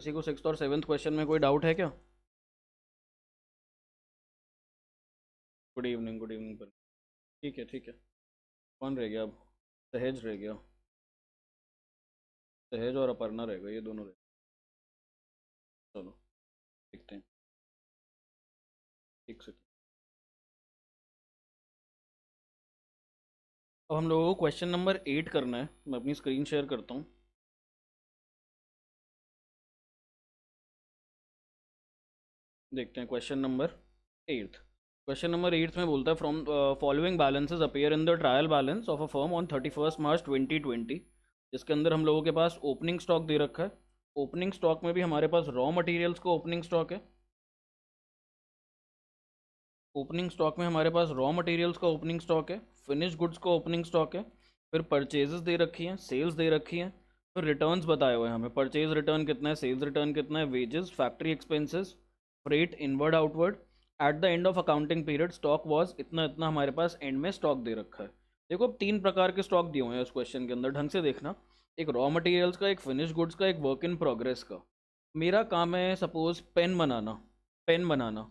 किसी को 6th और 7th क्वेश्चन में कोई डाउट है क्या? गुड इवनिंग, गुड इवनिंग पर। ठीक है, ठीक है। कौन रह गया अब? सहेज रह गया। सहेज और अपर्णा रह गए, ये दोनों रह गए। चलो देखते हैं। ठीक से। अब हम लोगों को क्वेश्चन नंबर 8 करना है। मैं अपनी स्क्रीन शेयर करता हूँ। देखते हैं क्वेश्चन नंबर 8। क्वेश्चन नंबर 8 में बोलता है from following balances appear in the trial balance of a firm on 31 March 2020। जिसके अंदर हम लोगों के पास ओपनिंग स्टॉक दे रखा है। ओपनिंग स्टॉक में भी हमारे पास रॉ मटेरियल्स का ओपनिंग स्टॉक है। ओपनिंग स्टॉक में हमारे पास रॉ मटेरियल्स का ओपनिंग स्टॉक है, फिनिश गुड्स का ओपनिंग स्टॉक है, फिर परचेजेस दे रखी हैं, सेल्स दे रखी हैं, फिर रिटर्न्स बताए हुए हैं हमें। परचेज रिटर्न कितना है, सेल्स रिटर्न कितना है, wages, factory expenses, freight inward outward. At the end of accounting period stock was इतना इतना, हमारे पास एंड में स्टॉक दे रखा है। देखो अब 3 प्रकार के स्टॉक दिए हुए हैं उस क्वेश्चन के अंदर, ढंग से देखना। एक रॉ मटेरियल्स का, एक फिनिश गुड्स का, एक वर्क इन प्रोग्रेस का। मेरा काम है सपोज पेन बनाना। पेन बनाना।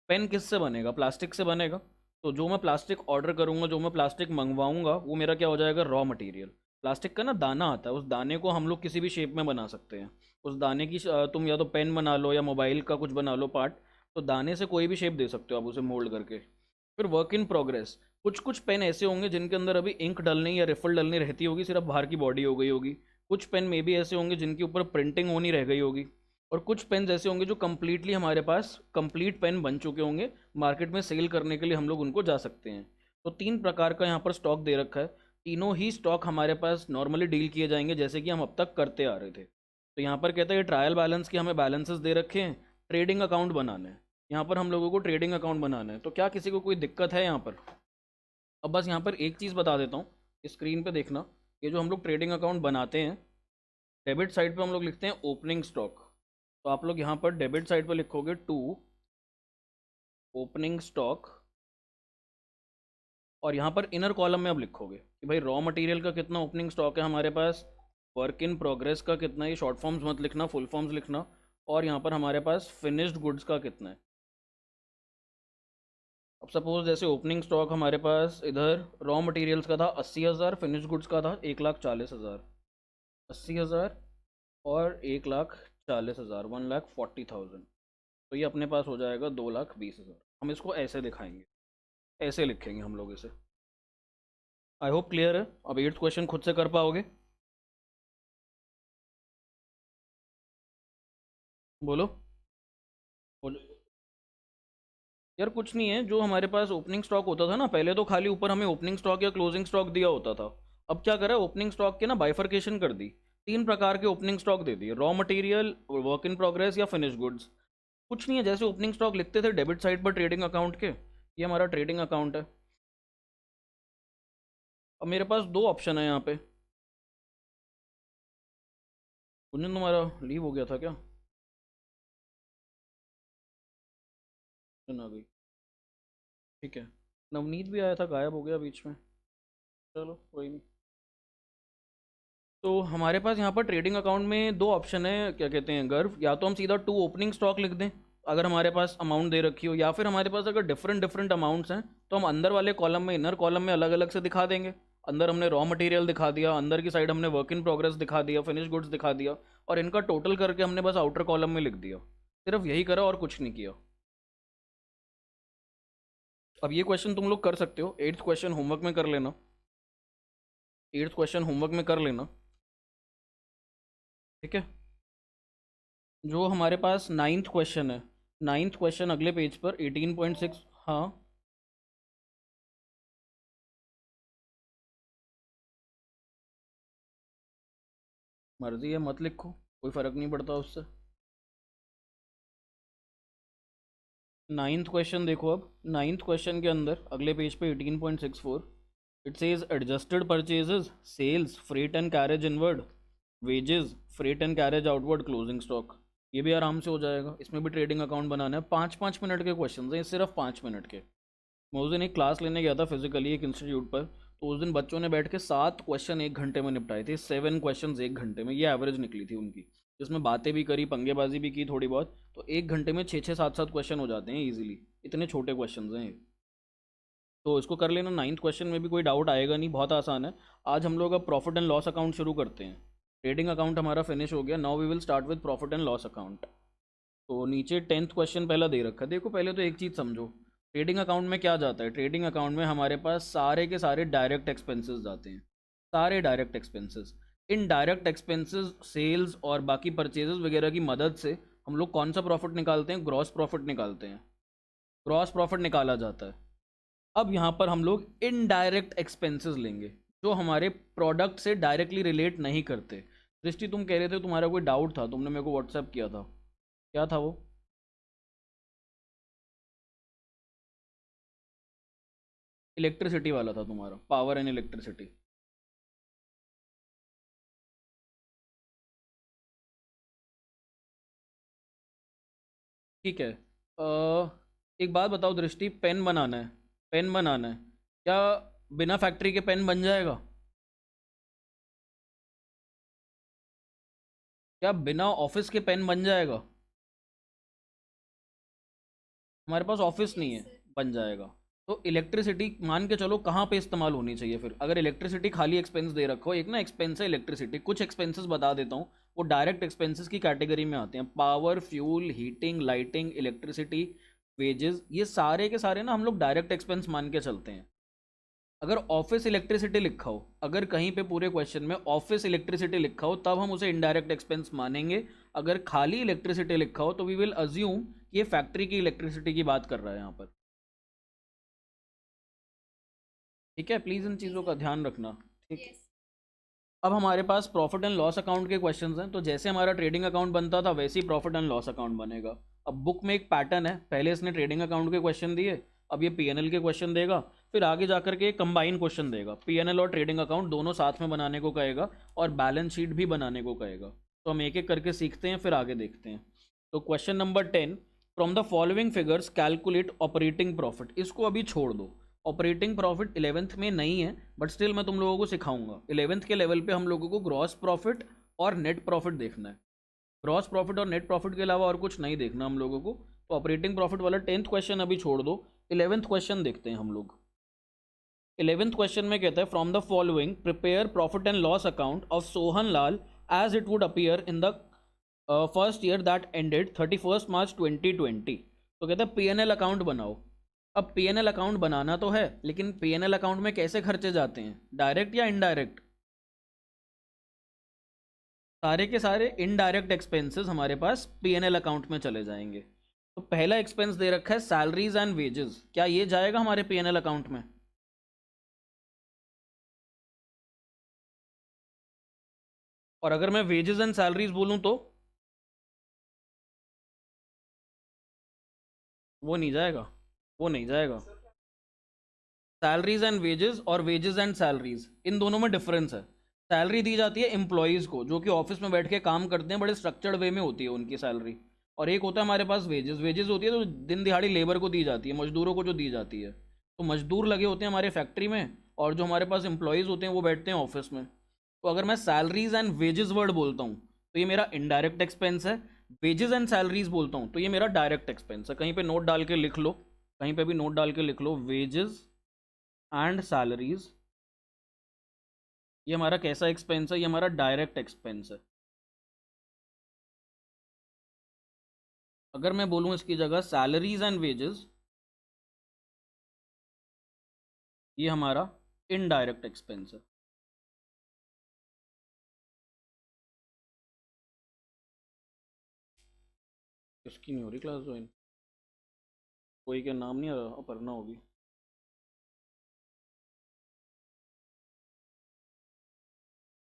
पेन किससे बनेगा? प्लास्टिक से बनेगा। तो जो मैं प्लास्टिक ऑर्डर करूंगा, जो मैं प्लास्टिक मंगवाऊंगा, वो मेरा क्या हो जाएगा? Raw material. प्लास्टिक का ना दाना आता है, उस दाने को हम लोग किसी भी शेप में बना सकते हैं। उस दाने की तुम या तो पेन बना लो या मोबाइल का कुछ बना लो पार्ट। तो दाने से कोई भी शेप दे सकते हो आप उसे मोल्ड करके। फिर वर्क इन प्रोग्रेस। कुछ कुछ पेन ऐसे होंगे जिनके अंदर अभी इंक डलनी या रिफिल डलनी रहती होगी, सिर्फ बाहर की बॉडी हो गई होगी। कुछ पेन में भी ऐसे होंगे जिनके ऊपर प्रिंटिंग होनी रह गई होगी। और कुछ पेन ऐसे होंगे जो कंप्लीटली हमारे पास कंप्लीट पेन बन चुके होंगे, मार्केट में सेल करने के लिए हम लोग उनको जा सकते हैं। तो 3 प्रकार का यहाँ पर स्टॉक दे रखा है। तीनों ही स्टॉक हमारे पास नॉर्मली डील किए जाएंगे जैसे कि हम अब तक करते आ रहे थे। तो यहाँ पर कहता है ट्रायल बैलेंस के हमें बैलेंसेस दे रखे हैं, ट्रेडिंग अकाउंट बनाना है। यहाँ पर हम लोगों को ट्रेडिंग अकाउंट बनाना है। तो क्या किसी को कोई दिक्कत है यहाँ पर? अब बस यहाँ पर एक चीज़ बता देता हूँ, स्क्रीन पे देखना। ये जो हम लोग ट्रेडिंग अकाउंट बनाते हैं, डेबिट साइड पे हम लोग लिखते हैं ओपनिंग स्टॉक। तो आप लोग यहाँ पर डेबिट साइड पे लिखोगे टू ओपनिंग स्टॉक। और यहाँ पर इनर कॉलम में अब लिखोगे कि भाई रॉ मटेरियल का कितना ओपनिंग स्टॉक है हमारे पास, वर्क इन प्रोग्रेस का कितना है, ये शॉर्ट फॉर्म्स मत लिखना, फुल फॉर्म्स लिखना। और यहाँ पर हमारे पास फिनिश्ड गुड्स का कितना है। अब सपोज जैसे ओपनिंग स्टॉक हमारे पास इधर रॉ मटेरियल्स का था 80,000, फिनिश गुड्स का था 1,40,000। 80,000 और 1,40,000, 1,40,000। तो ये अपने पास हो जाएगा 2,20,000। हम इसको ऐसे दिखाएंगे, ऐसे लिखेंगे हम लोग इसे। आई होप क्लियर है। अब 8th क्वेश्चन खुद से कर पाओगे? बोलो। यार कुछ नहीं है, जो हमारे पास ओपनिंग स्टॉक होता था ना पहले, तो खाली ऊपर हमें ओपनिंग स्टॉक या क्लोजिंग स्टॉक दिया होता था। अब क्या करा, ओपनिंग स्टॉक के ना बाइफर्केशन कर दी। 3 प्रकार के ओपनिंग स्टॉक दे दिए, raw material, work in progress या फिनिश गुड्स। कुछ नहीं है, जैसे ओपनिंग स्टॉक लिखते थे डेबिट साइड पर ट्रेडिंग अकाउंट के, ये हमारा ट्रेडिंग अकाउंट है। अब मेरे पास 2 ऑप्शन है यहाँ पे। कुंजन तुम्हारा लीव हो गया था क्या? कुंजन आ गई। ठीक है। नवनीत भी आया था, गायब हो गया बीच में। चलो कोई नहीं। तो हमारे पास यहाँ पर ट्रेडिंग अकाउंट में 2 ऑप्शन है, क्या कहते हैं गर्व, या तो हम सीधा टू ओपनिंग स्टॉक लिख दें अगर हमारे पास अमाउंट दे रखी हो, या फिर हमारे पास अगर डिफरेंट डिफरेंट अमाउंट्स हैं तो हम अंदर वाले कॉलम में, इनर कॉलम में अलग अलग से दिखा देंगे। अंदर हमने रॉ मटेरियल दिखा दिया, अंदर की साइड हमने वर्क इन प्रोग्रेस दिखा दिया, फिनिश गुड्स दिखा दिया, और इनका टोटल करके हमने बस आउटर कॉलम में लिख दिया। सिर्फ यही करा और कुछ नहीं किया। अब ये क्वेश्चन तुम लोग कर सकते हो, 8th क्वेश्चन होमवर्क में कर लेना। 8th क्वेश्चन होमवर्क में कर लेना। ठीक है। जो हमारे पास 9th क्वेश्चन है, 9th क्वेश्चन अगले पेज पर 18.6। हाँ। मर्जी है, मत लिखो, कोई फ़र्क नहीं पड़ता उससे। 9th क्वेश्चन देखो। अब 9th क्वेश्चन के अंदर अगले पेज पे 18.64, it says adjusted purchases, sales, freight and carriage inward, wages, freight and carriage outward, closing stock. ये भी आराम से हो जाएगा। इसमें भी ट्रेडिंग अकाउंट बनाना है। 5-5 मिनट के क्वेश्चन हैं, सिर्फ 5 मिनट के। मैं उस दिन एक क्लास लेने गया था फिजिकली एक इंस्टीट्यूट पर, तो उस दिन बच्चों ने बैठ के 7 क्वेश्चन 1 घंटे में निपटाए थे। 7 क्वेश्चन 1 घंटे में, ये एवरेज निकली थी उनकी। जिसमें बातें भी करी, पंगेबाजी भी की थोड़ी बहुत, तो 1 घंटे में 6 6 7 7 क्वेश्चन हो जाते हैं इजीली। इतने छोटे क्वेश्चन हैं ये। तो इसको कर लेना, 9th क्वेश्चन में भी कोई डाउट आएगा नहीं, बहुत आसान है। आज हम लोग अब प्रॉफिट एंड लॉस अकाउंट शुरू करते हैं। ट्रेडिंग अकाउंट हमारा फिनिश हो गया, now we will start with profit and loss account. तो नीचे 10th क्वेश्चन पहला दे रखा है। देखो पहले तो एक चीज़ समझो, ट्रेडिंग अकाउंट में क्या जाता है। ट्रेडिंग अकाउंट में हमारे पास सारे के सारे डायरेक्ट एक्सपेंसेस जाते हैं, सारे डायरेक्ट एक्सपेंसेस। इन डायरेक्ट एक्सपेंसेस, सेल्स और बाकी परचेजेस वगैरह की मदद से हम लोग कौन सा प्रॉफिट निकालते हैं, ग्रॉस प्रॉफिट निकालते हैं। ग्रॉस प्रॉफिट निकाला जाता है। अब यहाँ पर हम लोग इनडायरेक्ट एक्सपेंसेस लेंगे, जो हमारे प्रोडक्ट से डायरेक्टली रिलेट नहीं करते। दृष्टि, तुम कह रहे थे तुम्हारा कोई डाउट था, तुमने मेरे को व्हाट्सएप किया था, क्या था वो? इलेक्ट्रिसिटी वाला था तुम्हारा, पावर एंड इलेक्ट्रिसिटी। ठीक है। एक बात बताओ दृष्टि, पेन बनाना है, पेन बनाना है, क्या बिना फैक्ट्री के पेन बन जाएगा? क्या बिना ऑफिस के पेन बन जाएगा? हमारे पास ऑफिस नहीं है, बन जाएगा। तो इलेक्ट्रिसिटी मान के चलो कहाँ पे इस्तेमाल होनी चाहिए फिर, अगर इलेक्ट्रिसिटी खाली एक्सपेंस दे रखो, एक ना एक्सपेंस है इलेक्ट्रिसिटी, कुछ एक्सपेंसेस बता देता हूँ, वो डायरेक्ट एक्सपेंसेस की कैटेगरी में आते हैं। Power, fuel, heating, lighting, electricity, wages, ये सारे के सारे ना हम लोग डायरेक्ट एक्सपेंस मान के चलते हैं। अगर ऑफिस इलेक्ट्रिसिटी लिखा हो, अगर कहीं पे पूरे क्वेश्चन में ऑफिस इलेक्ट्रिसिटी लिखा हो, तब हम उसे इनडायरेक्ट एक्सपेंस मानेंगे। अगर खाली इलेक्ट्रिसिटी लिखा हो तो वी विल अज्यूम कि ये फैक्ट्री की इलेक्ट्रिसिटी की बात कर रहा है यहाँ पर। ठीक है, प्लीज़ इन चीज़ों का ध्यान रखना। ठीक है। अब हमारे पास प्रॉफिट एंड लॉस अकाउंट के क्वेश्चंस हैं, तो जैसे हमारा ट्रेडिंग अकाउंट बनता था वैसे ही प्रॉफिट एंड लॉस अकाउंट बनेगा। अब बुक में एक पैटर्न है, पहले इसने ट्रेडिंग अकाउंट के क्वेश्चन दिए, अब ये पीएनएल के क्वेश्चन देगा, फिर आगे जाकर के कंबाइन क्वेश्चन देगा, पीएनएल और ट्रेडिंग अकाउंट दोनों साथ में बनाने को कहेगा, और बैलेंस शीट भी बनाने को कहेगा। तो हम एक एक करके सीखते हैं, फिर आगे देखते हैं। तो question number 10, from the following figures calculate operating profit. इसको अभी छोड़ दो, ऑपरेटिंग प्रॉफिट 11th में नहीं है, बट स्टिल मैं तुम लोगों को सिखाऊंगा। 11th के लेवल पे हम लोगों को ग्रॉस प्रॉफिट और नेट प्रॉफिट देखना है। ग्रॉस प्रॉफिट और नेट प्रॉफिट के अलावा और कुछ नहीं देखना हम लोगों को। तो ऑपरेटिंग प्रॉफिट वाला 10th क्वेश्चन अभी छोड़ दो, 11th क्वेश्चन देखते हैं हम लोग। 11th क्वेश्चन में कहता है, from the following prepare profit and loss account of Sohan Lal as it would appear in the first year that ended 31 March 2020। तो कहता है पीएनएल अकाउंट बनाओ। अब पीएनएल अकाउंट बनाना तो है, लेकिन पीएनएल अकाउंट में कैसे खर्चे जाते हैं, डायरेक्ट या इनडायरेक्ट? सारे के सारे इनडायरेक्ट एक्सपेंसेस हमारे पास पीएनएल अकाउंट में चले जाएंगे। तो पहला एक्सपेंस दे रखा है सैलरीज एंड वेजेस, क्या ये जाएगा हमारे पीएनएल अकाउंट में? और अगर मैं वेजेस एंड सैलरीज बोलूं तो वो नहीं जाएगा, वो नहीं जाएगा। सैलरीज एंड वेजेस और वेजेस एंड सैलरीज, इन दोनों में डिफरेंस है। सैलरी दी जाती है एम्प्लॉयज़ को, जो कि ऑफिस में बैठ के काम करते हैं, बड़े स्ट्रक्चर्ड वे में होती है उनकी सैलरी। और एक होता है हमारे पास वेजेस, वेजेस होती है तो दिन दिहाड़ी लेबर को दी जाती है, मजदूरों को जो दी जाती है। तो मजदूर लगे होते हैं हमारे फैक्ट्री में, और जो हमारे पास एम्प्लॉयज़ होते हैं वो बैठते हैं ऑफिस में। तो अगर मैं सैलरीज एंड वेजेस वर्ड बोलता हूँ तो ये मेरा इनडायरेक्ट एक्सपेंस है। वेजेस एंड सैलरीज बोलता हूँ तो ये मेरा डायरेक्ट एक्सपेंस है। कहीं पे नोट डाल के लिख लो, कहीं पे भी नोट डाल के लिख लो, वेजेस एंड सैलरीज, ये हमारा कैसा एक्सपेंस है, ये हमारा डायरेक्ट एक्सपेंस है। अगर मैं बोलूँ इसकी जगह सैलरीज एंड वेजेस, ये हमारा इनडायरेक्ट एक्सपेंस है। किसकी नहीं हो रही क्लास ज्वाइन? कोई के नाम नहीं आ रहा, अपर्णा होगी।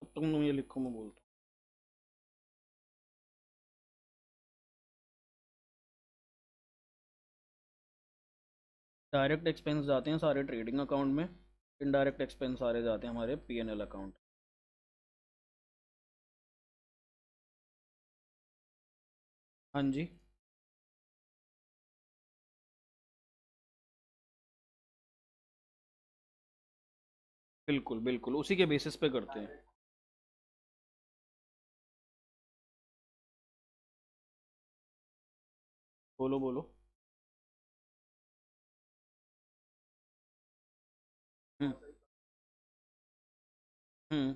अब तुम ये लिखो, मैं बोलता हूँ। डायरेक्ट एक्सपेंस जाते हैं सारे ट्रेडिंग अकाउंट में, इनडायरेक्ट एक्सपेंस सारे जाते हैं हमारे पीएनएल अकाउंट। हाँ जी, बिल्कुल बिल्कुल, उसी के बेसिस पे करते हैं। बोलो बोलो। हम्म। हम्म।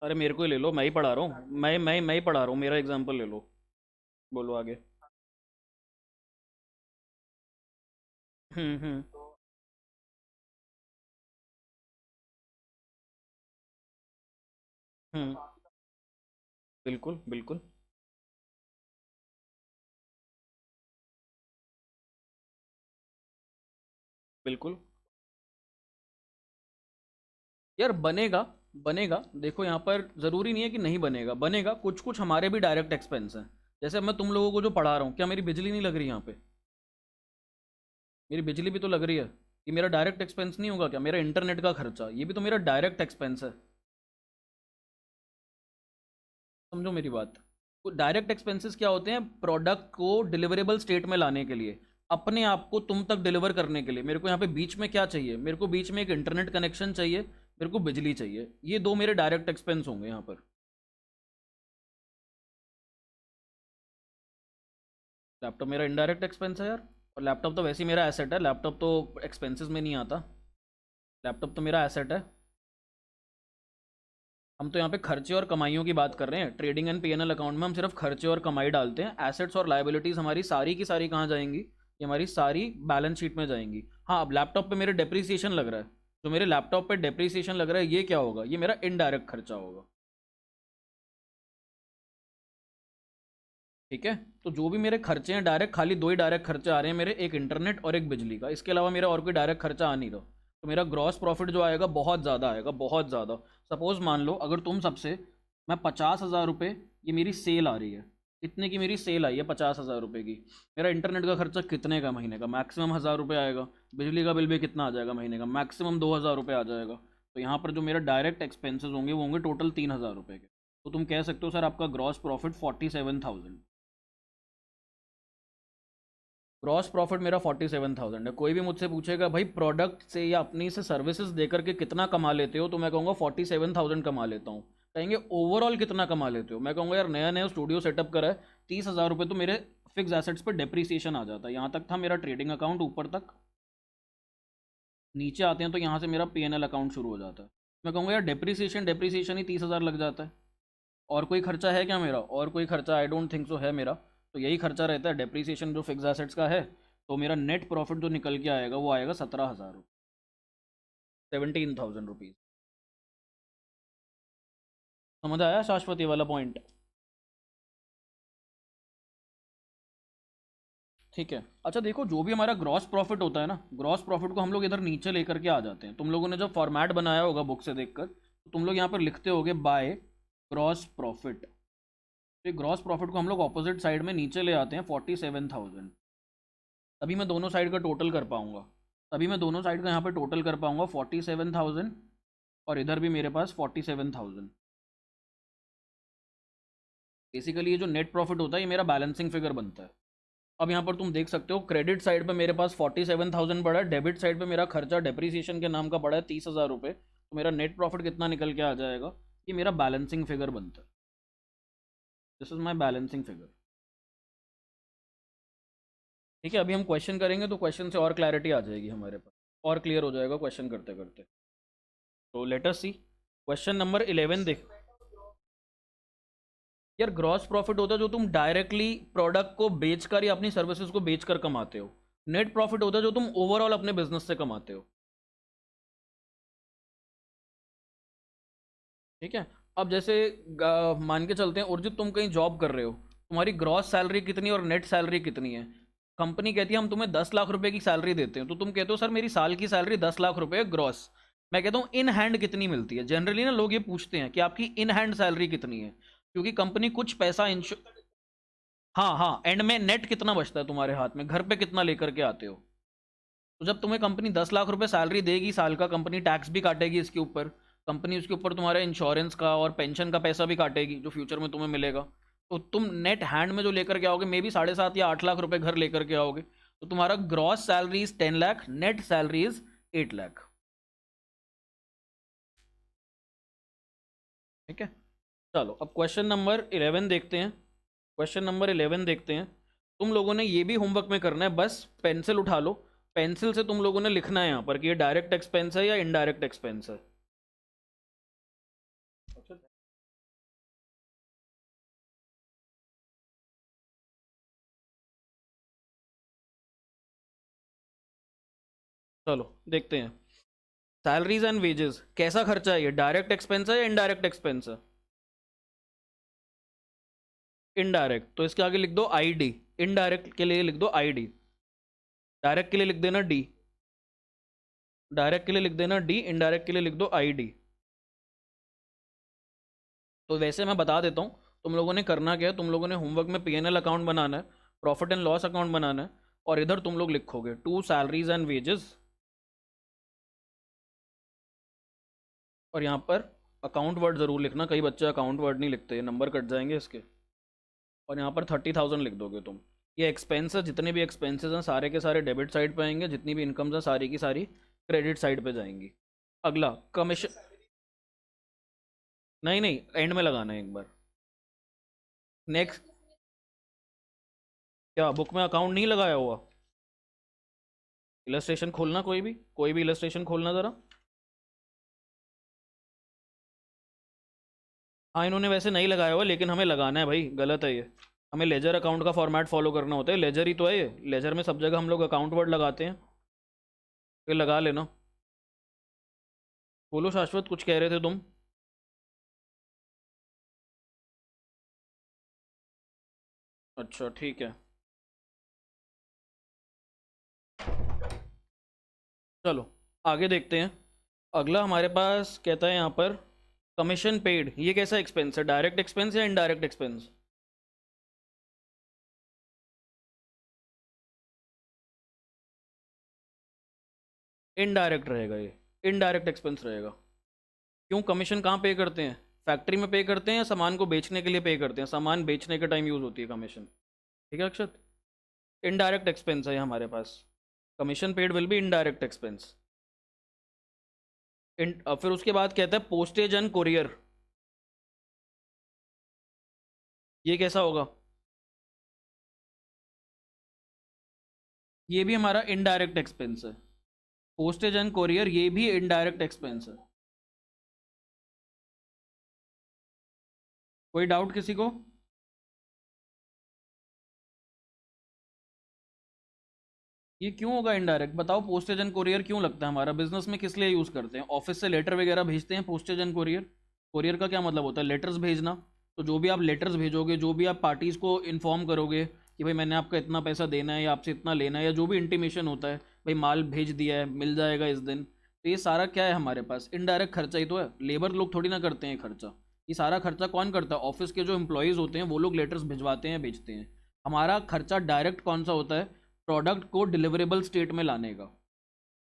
अरे मेरे को ही ले लो, मैं ही पढ़ा रहा हूँ, मैं ही पढ़ा रहा हूँ, मेरा एग्जांपल ले लो। बोलो आगे। हम्म। हम्म। बिल्कुल बिल्कुल। बिल्कुल। यार बनेगा, बनेगा, देखो यहाँ पर ज़रूरी नहीं है कि नहीं बनेगा, बनेगा, कुछ कुछ हमारे भी डायरेक्ट एक्सपेंस हैं। जैसे मैं तुम लोगों को जो पढ़ा रहा हूँ, क्या मेरी बिजली नहीं लग रही यहाँ पे? मेरी बिजली भी तो लग रही है। ये मेरा डायरेक्ट एक्सपेंस नहीं होगा क्या? मेरा इंटरनेट का खर्चा, ये भी तो मेरा डायरेक्ट एक्सपेंस है। समझो मेरी बात। तो डायरेक्ट एक्सपेंसेस क्या होते हैं? प्रोडक्ट को डिलीवरेबल स्टेट में लाने के लिए, अपने आप को तुम तक डिलीवर करने के लिए मेरे को यहाँ पे बीच में क्या चाहिए? मेरे को बीच में एक इंटरनेट कनेक्शन चाहिए, मेरे को बिजली चाहिए, ये दो मेरे डायरेक्ट एक्सपेंस होंगे यहाँ पर। लैपटॉप मेरा इनडायरेक्ट एक्सपेंस है यार। और लैपटॉप तो वैसे ही मेरा एसेट है, लैपटॉप तो एक्सपेंसेस में नहीं आता। लैपटॉप तो मेरा एसेट है। हम तो यहाँ पे खर्चे और कमाइयों की बात कर रहे हैं। ट्रेडिंग एंड पीएनएल अकाउंट में हम सिर्फ खर्चे और कमाई डालते हैं। एसेट्स और लाइबिलिटीज़ हमारी सारी की सारी कहाँ जाएंगी? ये हमारी सारी बैलेंस शीट में जाएंगी। हाँ, अब लैपटॉप पे मेरे डेप्रीसिएशन लग रहा है, जो मेरे लैपटॉप पे डेप्रीसिएशन लग रहा है, ये क्या होगा? ये मेरा इनडायरेक्ट खर्चा होगा। ठीक है। तो जो भी मेरे खर्चे हैं डायरेक्ट, खाली दो ही डायरेक्ट खर्चे आ रहे हैं मेरे, एक इंटरनेट और एक बिजली का, इसके अलावा मेरा और कोई डायरेक्ट खर्चा आ नहीं रहा। तो मेरा ग्रॉस प्रॉफिट जो आएगा बहुत ज़्यादा आएगा, बहुत ज़्यादा। सपोज मान लो अगर तुम सबसे मैं 50,000 रुपये, ये मेरी सेल आ रही है, कितने की मेरी सेल आई है? 50,000 रुपये की। मेरा इंटरनेट का खर्चा कितने का महीने का? मैक्सिमम 1,000 रुपये आएगा। बिजली का बिल भी कितना आ जाएगा महीने का? मैक्सिमम 2,000 रुपये आ जाएगा। तो यहाँ पर जो मेरा डायरेक्ट एक्सपेंसेस होंगे वो होंगे टोटल 3,000 रुपये के। तो तुम कह सकते हो सर आपका ग्रॉस प्रॉफिट 47,000। ग्रॉस प्रॉफिट मेरा 47,000 है। कोई भी मुझसे पूछेगा भाई प्रोडक्ट से या अपनी से सर्विसेज देकर के कितना कमा लेते हो, तो मैं कहूँगा 47,000 कमा लेता हूँ। कहेंगे ओवरऑल कितना कमा लेते हो? मैं कहूँगा यार नया नया स्टूडियो सेटअप करा है, 30,000 रुपये तो मेरे फिक्स एसेट्स पर डेप्रीसिएशन आ जाता है। यहाँ तक था मेरा ट्रेडिंग अकाउंट, ऊपर तक नीचे आते हैं तो यहाँ से मेरा पीएनएल अकाउंट शुरू हो जाता है। मैं कहूँगा यार डेप्रीसिएशन डेप्रीसिएशन ही 30,000 लग जाता है। और कोई खर्चा है क्या मेरा? और कोई खर्चा आई डोंट थिंक सो है मेरा। तो यही खर्चा रहता है, डेप्रीसिएशन जो फिक्स एसेट्स का है। तो मेरा नेट प्रॉफिट जो निकल के आएगा वो आएगा 17,000 रुपये, 17,000 रुपीज़। समझ आया शाश्वती वाला पॉइंट? ठीक है। अच्छा देखो, जो भी हमारा ग्रॉस प्रॉफिट होता है ना, ग्रॉस प्रॉफिट को हम लोग इधर नीचे लेकर के आ जाते हैं। तुम लोगों ने जब फॉर्मेट बनाया होगा बुक से देखकर, तो तुम लोग यहाँ पर लिखते होगे बाय ग्रॉस प्रॉफिट। तो ग्रॉस प्रॉफिट को हम लोग ऑपोजिट साइड में नीचे ले आते हैं, 47,000। तभी मैं दोनों साइड का टोटल कर पाऊंगा। तभी मैं दोनों साइड का यहाँ पे टोटल कर पाऊंगा, 47,000, और इधर भी मेरे पास 47,000। बेसिकली ये जो नेट प्रॉफिट होता है ये मेरा बैलेंसिंग फिगर बनता है। अब यहाँ पर तुम देख सकते हो क्रेडिट साइड पे मेरे पास 47,000 पड़ा है, डेबिट साइड पे मेरा खर्चा डेप्रीसिएशन के नाम का पड़ा है 30,000 रुपये। तो मेरा नेट प्रॉफिट कितना निकल के आ जाएगा? ये मेरा बैलेंसिंग फिगर बनता है। This is my balancing figure. ठीक है, अभी हम क्वेश्चन करेंगे तो क्वेश्चन से और क्लैरिटी आ जाएगी हमारे पास, और क्लियर हो जाएगा क्वेश्चन करते करते। तो लेट अस सी क्वेश्चन नंबर 11 देख। यार ग्रॉस प्रॉफिट होता है जो तुम डायरेक्टली प्रोडक्ट को बेचकर या अपनी सर्विसेज को बेचकर कमाते हो। नेट प्रॉफिट होता है जो तुम ओवरऑल अपने बिजनेस से कमाते हो। ठीक है। अब जैसे मान के चलते हैं उर्जित, तुम कहीं जॉब कर रहे हो, तुम्हारी ग्रॉस सैलरी कितनी और नेट सैलरी कितनी है? कंपनी कहती है हम तुम्हें 10 लाख रुपए की सैलरी देते हैं, तो तुम कहते हो सर मेरी साल की सैलरी 10 लाख रुपए ग्रॉस। मैं कहता हूँ इन हैंड कितनी मिलती है? जनरली ना लोग ये पूछते हैं कि आपकी इन हैंड सैलरी कितनी है, क्योंकि कंपनी कुछ पैसा इंश्योर। हाँ हाँ, एंड में नेट कितना बचता है तुम्हारे हाथ में, घर पे कितना लेकर के आते हो? तो जब तुम्हें कंपनी 10 लाख रुपए सैलरी देगी साल का, कंपनी टैक्स भी काटेगी इसके ऊपर। कंपनी उसके ऊपर तुम्हारे इंश्योरेंस का और पेंशन का पैसा भी काटेगी जो फ्यूचर में तुम्हें मिलेगा। तो तुम नेट हैंड में जो लेकर के आओगे, मे बी 7.5 या 8 लाख रुपए घर लेकर के आओगे। तो तुम्हारा gross salary is 10 lakh, net salary is 8 lakh. ठीक है। चलो अब क्वेश्चन नंबर 11 देखते हैं। क्वेश्चन नंबर 11 देखते हैं। तुम लोगों ने ये भी होमवर्क में करना है, बस पेंसिल उठा लो। पेंसिल से तुम लोगों ने लिखना है यहाँ पर कि ये डायरेक्ट एक्सपेंस है या इनडायरेक्ट एक्सपेंस है। चलो देखते हैं। सैलरीज एंड वेजेस कैसा खर्चा है, ये डायरेक्ट एक्सपेंस है या इनडायरेक्ट एक्सपेंस है? इनडायरेक्ट, तो इसके आगे लिख दो आईडी। इनडायरेक्ट के लिए लिख दो आईडी, डायरेक्ट के लिए लिख देना डी। डायरेक्ट के लिए लिख देना डी, इनडायरेक्ट के लिए लिख दो आईडी। तो वैसे मैं बता देता हूँ तुम लोगों ने करना क्या है। तुम लोगों ने होमवर्क में पीएनएल अकाउंट बनाना है, प्रॉफिट एंड लॉस अकाउंट बनाना है, और इधर तुम लोग लिखोगे टू सैलरीज एंड वेजेस, और यहाँ पर अकाउंट वर्ड ज़रूर लिखना, कई बच्चे अकाउंट वर्ड नहीं लिखते, नंबर कट जाएंगे इसके। और यहाँ पर 30,000 लिख दोगे तुम। ये एक्सपेंस है, जितने भी एक्सपेंसेस हैं सारे के सारे डेबिट साइड पे आएंगे, जितनी भी इनकम्स हैं सारी की सारी क्रेडिट साइड पे जाएंगी। अगला कमीशन, नहीं नहीं, एंड में लगाना है एक बार। नेक्स्ट, क्या बुक में अकाउंट नहीं लगाया हुआ? इलस्ट्रेशन खोलना, कोई भी इलस्ट्रेशन खोलना ज़रा। हाँ इन्होंने वैसे नहीं लगाया हुआ, लेकिन हमें लगाना है भाई, गलत है ये। हमें लेजर अकाउंट का फॉर्मेट फॉलो करना होता है, लेजर ही तो है ये। लेजर में सब जगह हम लोग अकाउंट वर्ड लगाते हैं, फिर लगा लेना। बोलो शाश्वत, कुछ कह रहे थे तुम? अच्छा ठीक है, चलो आगे देखते हैं। अगला हमारे पास कहता है यहाँ पर कमीशन पेड, ये कैसा एक्सपेंस है, डायरेक्ट एक्सपेंस या इनडायरेक्ट एक्सपेंस? इनडायरेक्ट रहेगा ये, इनडायरेक्ट एक्सपेंस रहेगा। क्यों, कमीशन कहाँ पे करते हैं? फैक्ट्री में पे करते हैं या सामान को बेचने के लिए पे करते हैं? सामान बेचने के टाइम यूज़ होती है कमीशन। ठीक है अक्षत, इनडायरेक्ट एक्सपेंस है ये हमारे पास। Commission paid will be indirect expense. फिर उसके बाद कहता है पोस्टेज एंड कोरियर, ये कैसा होगा? ये भी हमारा इनडायरेक्ट एक्सपेंस है। पोस्टेज एंड कोरियर ये भी इनडायरेक्ट एक्सपेंस है। कोई डाउट किसी को? ये क्यों होगा इनडायरेक्ट, बताओ। पोस्टेज एंड कोरियर क्यों लगता है हमारा, बिजनेस में किस लिए यूज़ करते हैं? ऑफिस से लेटर वगैरह भेजते हैं, पोस्टेज एंड कोरियर। कोरियर का क्या मतलब होता है, लेटर्स भेजना। तो जो भी आप लेटर्स भेजोगे, जो भी आप पार्टीज़ को इन्फॉर्म करोगे कि भाई मैंने आपका इतना पैसा देना है या आपसे इतना लेना है, या जो भी इंटीमेशन होता है भाई माल भेज दिया है मिल जाएगा इस दिन, तो ये सारा क्या है हमारे पास, इनडायरेक्ट खर्चा ही तो है। लेबर लोग थोड़ी ना करते हैं खर्चा, ये सारा खर्चा कौन करता है? ऑफिस के जो एम्प्लॉयज़ होते हैं वो लोग लेटर्स भिजवाते हैं, भेजते हैं। हमारा खर्चा डायरेक्ट कौन सा होता है, प्रोडक्ट को डिलीवरेबल स्टेट में लाने का।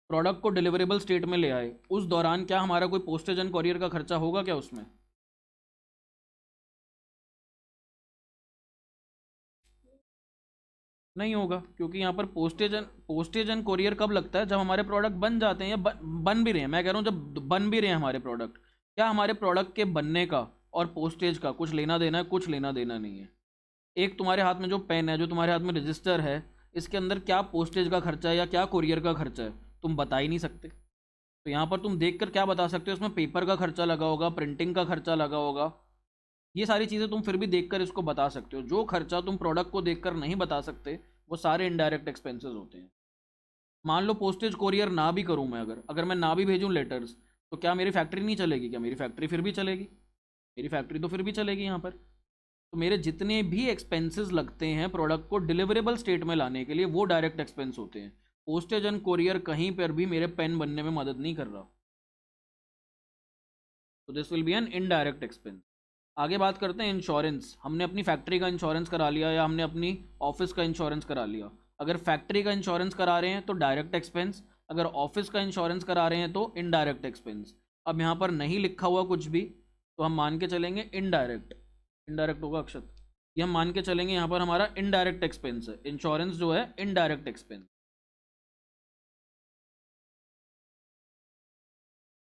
प्रोडक्ट को डिलीवरेबल स्टेट में ले आए, उस दौरान क्या हमारा कोई पोस्टेज एंड कॉरियर का खर्चा होगा क्या उसमें? नहीं होगा, क्योंकि यहाँ पर पोस्टेज एंड कोरियर कब लगता है, जब हमारे प्रोडक्ट बन जाते हैं या बन भी रहे हैं। मैं कह रहा हूँ जब बन भी रहे हैं हमारे प्रोडक्ट। क्या हमारे प्रोडक्ट के बनने का और पोस्टेज का कुछ लेना देना है? कुछ लेना देना नहीं है। एक तुम्हारे हाथ में जो पेन है, जो तुम्हारे हाथ में रजिस्टर है, इसके अंदर क्या पोस्टेज का खर्चा है या क्या कुरियर का खर्चा है, तुम बता ही नहीं सकते। तो यहाँ पर तुम देखकर क्या बता सकते हो, उसमें पेपर का खर्चा लगा होगा, प्रिंटिंग का खर्चा लगा होगा। ये सारी चीज़ें तुम फिर भी देखकर इसको बता सकते हो। जो खर्चा तुम प्रोडक्ट को देखकर नहीं बता सकते, वो सारे इनडायरेक्ट एक्सपेंसेस होते हैं। मान लो पोस्टेज कोरियर ना भी करूँ मैं, अगर अगर मैं ना भी भेजूँ लेटर्स, तो क्या मेरी फैक्ट्री नहीं चलेगी? क्या मेरी फैक्ट्री फिर भी चलेगी? मेरी फैक्ट्री तो फिर भी चलेगी यहाँ पर। तो मेरे जितने भी एक्सपेंसेस लगते हैं प्रोडक्ट को डिलीवरेबल स्टेट में लाने के लिए, वो डायरेक्ट एक्सपेंस होते हैं। पोस्टेज एंड कोरियर कहीं पर भी मेरे पेन बनने में मदद नहीं कर रहा। तो this will be an indirect expense. आगे बात करते हैं इंश्योरेंस। हमने अपनी फैक्ट्री का इंश्योरेंस करा लिया या हमने अपनी ऑफिस का इंश्योरेंस करा लिया। अगर फैक्ट्री का इंश्योरेंस करा रहे हैं तो डायरेक्ट एक्सपेंस, अगर ऑफिस का इंश्योरेंस करा रहे हैं तो इनडायरेक्ट एक्सपेंस। अब यहाँ पर नहीं लिखा हुआ कुछ भी, तो हम मान के चलेंगे इनडायरेक्ट। इनडायरेक्ट होगा अक्षत, ये हम मान के चलेंगे यहाँ पर हमारा इनडायरेक्ट एक्सपेंस है। इंश्योरेंस जो है इनडायरेक्ट एक्सपेंस।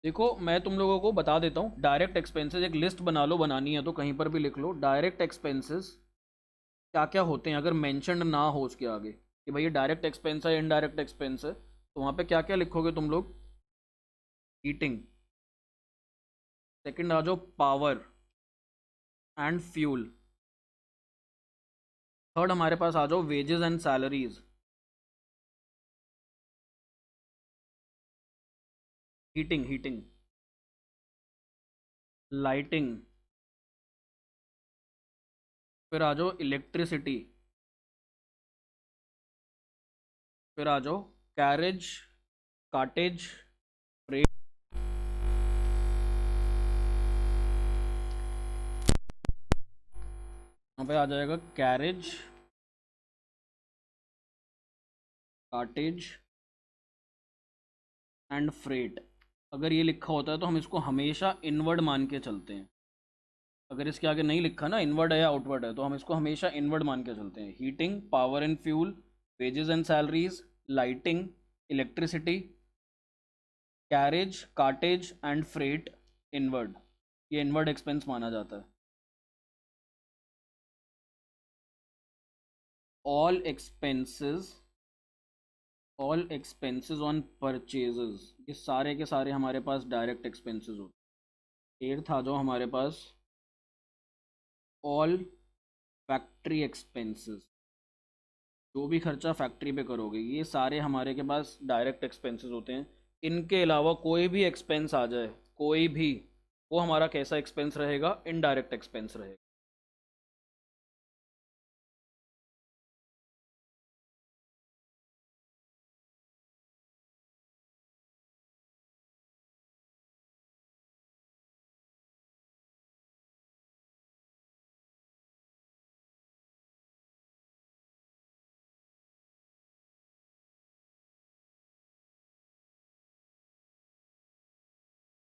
देखो मैं तुम लोगों को बता देता हूँ, डायरेक्ट एक्सपेंसेस एक लिस्ट बना लो, बनानी है तो कहीं पर भी लिख लो, डायरेक्ट एक्सपेंसेस क्या क्या होते हैं, अगर मेंशन्ड ना हो उसके आगे कि भाई ये डायरेक्ट एक्सपेंस है, इनडायरेक्ट एक्सपेंस है, तो वहाँ पे क्या क्या लिखोगे तुम लोग? हीटिंग। सेकंड आ जाओ पावर एंड फ्यूल। थर्ड हमारे पास आ जाओ wages and salaries. Heating, heating. Lighting. फिर आ जाओ इलेक्ट्रिसिटी। फिर आ जाओ कैरेज, कार्टेज, फ्रेट। यहाँ पे आ जाएगा कैरेज, कार्टेज एंड फ्रेट। अगर ये लिखा होता है तो हम इसको हमेशा इनवर्ड मान के चलते हैं। अगर इसके आगे नहीं लिखा ना इनवर्ड है या आउटवर्ड है, तो हम इसको हमेशा इनवर्ड मान के चलते हैं। Heating, power and fuel, wages and salaries, lighting, electricity, carriage, cartage and freight, inward. ये इनवर्ड एक्सपेंस माना जाता है। All expenses, all expenses on purchases, ये सारे के सारे हमारे पास डायरेक्ट एक्सपेंसेस होते हैं। एट था जो हमारे पास ऑल फैक्ट्री एक्सपेंसेस, जो भी खर्चा फैक्ट्री पे करोगे ये सारे हमारे के पास डायरेक्ट एक्सपेंसेस होते हैं। इनके अलावा कोई भी एक्सपेंस आ जाए, कोई भी, वो हमारा कैसा एक्सपेंस रहेगा? इनडायरेक्ट एक्सपेंस रहेगा।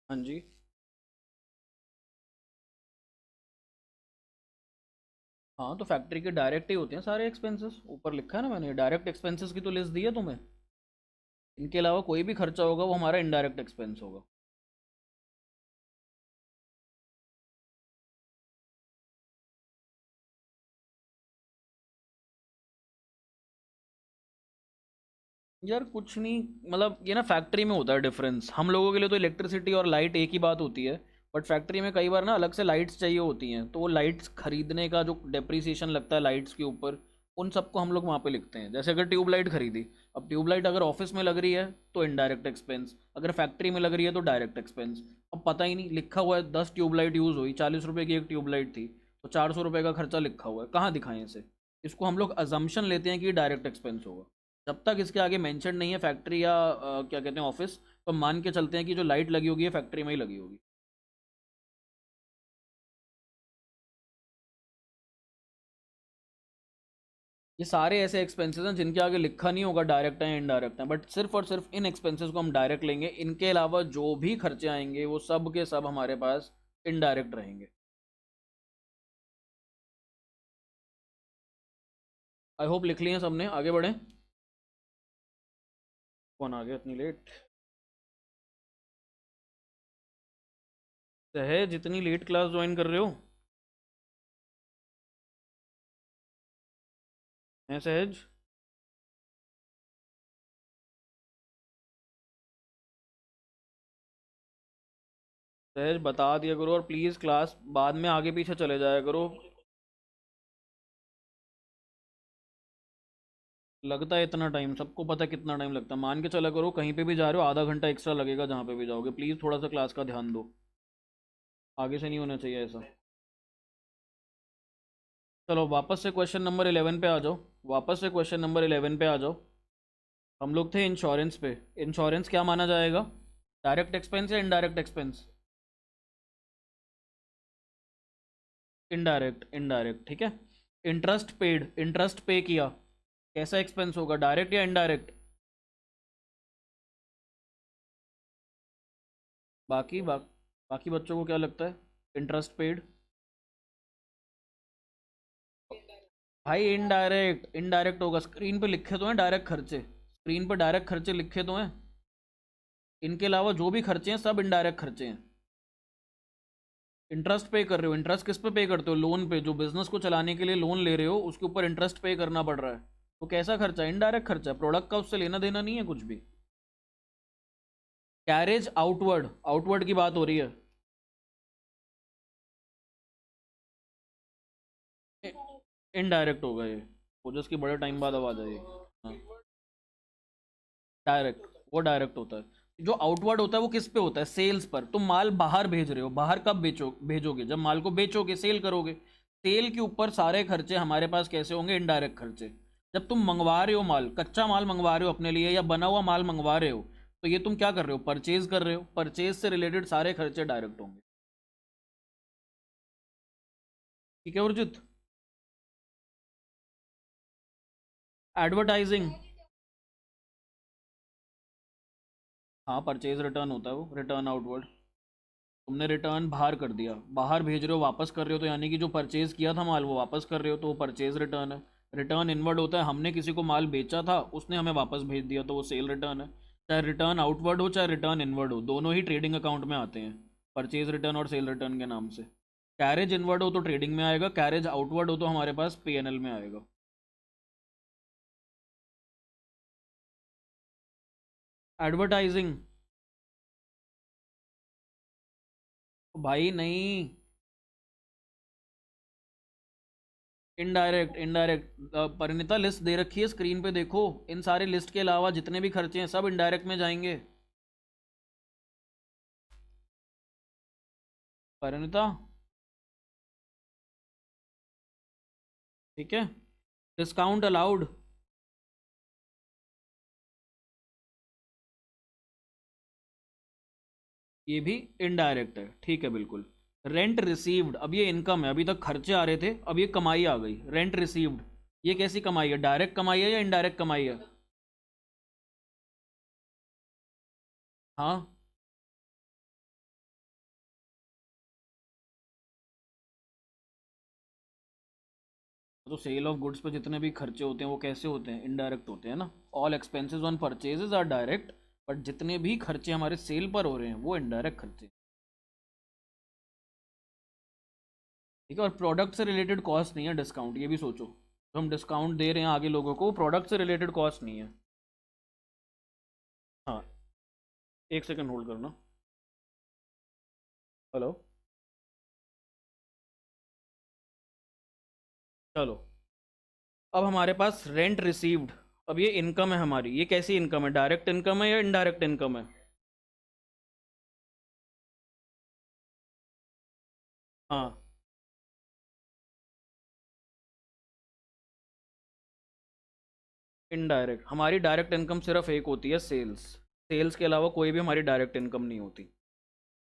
हाँ जी। हाँ तो फैक्ट्री के डायरेक्ट ही होते हैं सारे एक्सपेंसेस, ऊपर लिखा है ना मैंने, डायरेक्ट एक्सपेंसेस की तो लिस्ट दी है तुम्हें। इनके अलावा कोई भी खर्चा होगा वो हमारा इनडायरेक्ट एक्सपेंस होगा। यार कुछ नहीं, मतलब ये ना फैक्ट्री में होता है डिफरेंस। हम लोगों के लिए तो इलेक्ट्रिसिटी और लाइट एक ही बात होती है, बट फैक्ट्री में कई बार ना अलग से लाइट्स चाहिए होती हैं, तो वो लाइट्स खरीदने का जो डेप्रिसिएशन लगता है लाइट्स के ऊपर, उन सबको हम लोग वहाँ पे लिखते हैं। जैसे अगर ट्यूबलाइट खरीदी, अब ट्यूबलाइट अगर ऑफिस में लग रही है तो इनडायरेक्ट एक्सपेंस, अगर फैक्ट्री में लग रही है तो डायरेक्ट एक्सपेंस। अब पता ही नहीं, लिखा हुआ है 10 ट्यूबलाइट यूज़ हुई, 40 रुपये की एक ट्यूबलाइट थी, तो 400 रुपये का खर्चा लिखा हुआ है, कहाँ दिखाएं इसे? इसको हम लोग अजम्पशन लेते हैं कि डायरेक्ट एक्सपेंस होगा। जब तक इसके आगे मेंशन नहीं है फैक्ट्री या क्या कहते हैं ऑफिस, तो हम मान के चलते हैं कि जो लाइट लगी होगी ये फैक्ट्री में ही लगी होगी। ये सारे ऐसे एक्सपेंसेस हैं जिनके आगे लिखा नहीं होगा डायरेक्ट है इनडायरेक्ट है, बट सिर्फ और सिर्फ इन एक्सपेंसेस को हम डायरेक्ट लेंगे। इनके अलावा जो भी खर्चे आएंगे वो सब के सब हमारे पास इनडायरेक्ट रहेंगे। आई होप लिख लिए सबने, आगे बढ़ें। कौन आ गया इतनी लेट? सहज, इतनी लेट क्लास ज्वाइन कर रहे हो? हैं सहज? सहज बता दिया करो, और प्लीज़ क्लास बाद में आगे पीछे चले जाया करो। लगता है इतना टाइम, सबको पता है कितना टाइम लगता है। मान के चला करो कहीं पे भी जा रहे हो आधा घंटा एक्स्ट्रा लगेगा जहाँ पे भी जाओगे। प्लीज़ थोड़ा सा क्लास का ध्यान दो, आगे से नहीं होना चाहिए ऐसा। चलो वापस से क्वेश्चन नंबर 11 पे आ जाओ, वापस से क्वेश्चन नंबर 11 पे आ जाओ। हम लोग थे इंश्योरेंस पे। इंश्योरेंस क्या माना जाएगा, डायरेक्ट एक्सपेंस या इनडायरेक्ट एक्सपेंस? इनडायरेक्ट, इनडायरेक्ट, ठीक है। इंटरेस्ट पेड, इंटरेस्ट पे किया, कैसा एक्सपेंस होगा, डायरेक्ट या इनडायरेक्ट? बाकी बाकी बच्चों को क्या लगता है, इंटरेस्ट पेड? भाई इनडायरेक्ट, इनडायरेक्ट होगा, स्क्रीन पे लिखे तो हैं डायरेक्ट खर्चे, स्क्रीन पे डायरेक्ट खर्चे लिखे तो हैं। इनके अलावा जो भी खर्चे हैं सब इनडायरेक्ट खर्चे हैं। इंटरेस्ट पे कर रहे हो, इंटरेस्ट किस पे पे करते हो? लोन पे, जो बिजनेस को चलाने के लिए लोन ले रहे हो उसके ऊपर इंटरेस्ट पे करना पड़ रहा है। तो कैसा खर्चा है? इनडायरेक्ट खर्चा है, प्रोडक्ट का उससे लेना देना नहीं है कुछ भी। कैरेज आउटवर्ड, आउटवर्ड की बात हो रही है। इनडायरेक्ट होगा ये, वो जो उसकी बड़े टाइम बाद आवाज आई। हाँ, डायरेक्ट, वो डायरेक्ट होता है। जो आउटवर्ड होता है वो किस पे होता है? सेल्स पर। तुम माल बाहर भेज रहे हो, बाहर कब भेजोगे? जब माल को बेचोगे, सेल करोगे। सेल के ऊपर सारे खर्चे हमारे पास कैसे होंगे? इनडायरेक्ट खर्चे। जब तुम मंगवा रहे हो माल, कच्चा माल मंगवा रहे हो अपने लिए या बना हुआ माल मंगवा रहे हो, तो ये तुम क्या कर रहे हो? परचेज कर रहे हो। परचेज से रिलेटेड सारे खर्चे डायरेक्ट होंगे। ठीक है उर्जित? एडवर्टाइजिंग, हाँ परचेज रिटर्न होता है, वो रिटर्न आउटवर्ड। तुमने रिटर्न बाहर कर दिया, बाहर भेज रहे हो, वापस कर रहे हो, तो यानी कि जो परचेज किया था माल वो वापस कर रहे हो, तो वो परचेज रिटर्न है। रिटर्न इनवर्ड होता है, हमने किसी को माल बेचा था, उसने हमें वापस भेज दिया, तो वो सेल रिटर्न है। चाहे रिटर्न आउटवर्ड हो चाहे रिटर्न इनवर्ड हो, दोनों ही ट्रेडिंग अकाउंट में आते हैं, परचेज रिटर्न और सेल रिटर्न के नाम से। कैरेज इनवर्ड हो तो ट्रेडिंग में आएगा, कैरेज आउटवर्ड हो तो हमारे पास पीएनएल में आएगा। एडवर्टाइजिंग, भाई नहीं। इनडायरेक्ट, इनडायरेक्ट परिणीता लिस्ट दे रखी है स्क्रीन पे, देखो। इन सारे लिस्ट के अलावा जितने भी खर्चे हैं सब इनडायरेक्ट में जाएंगे। परिणीता, ठीक है। डिस्काउंट अलाउड, ये भी इनडायरेक्ट है, ठीक है बिल्कुल। रेंट रिसीव्ड, अब ये इनकम है, अभी तक खर्चे आ रहे थे, अब ये कमाई आ गई। रेंट रिसीव्ड, ये कैसी कमाई है? डायरेक्ट कमाई है या इनडायरेक्ट कमाई है? हाँ, तो सेल ऑफ गुड्स पे जितने भी खर्चे होते हैं वो कैसे होते हैं? इनडायरेक्ट होते हैं ना। All expenses on purchases are direct, but जितने भी खर्चे हमारे सेल पर हो रहे हैं वो इनडायरेक्ट खर्चे। ठीक है, और प्रोडक्ट से रिलेटेड कॉस्ट नहीं है डिस्काउंट, ये भी सोचो। तो हम डिस्काउंट दे रहे हैं आगे लोगों को, प्रोडक्ट से रिलेटेड कॉस्ट नहीं है। हाँ, एक सेकंड होल्ड करना। हेलो, चलो। अब हमारे पास रेंट रिसीव्ड, अब ये इनकम है हमारी, ये कैसी इनकम है? डायरेक्ट इनकम है या इनडायरेक्ट इनकम है? हाँ, इनडायरेक्ट। हमारी डायरेक्ट इनकम सिर्फ एक होती है, सेल्स। सेल्स के अलावा कोई भी हमारी डायरेक्ट इनकम नहीं होती।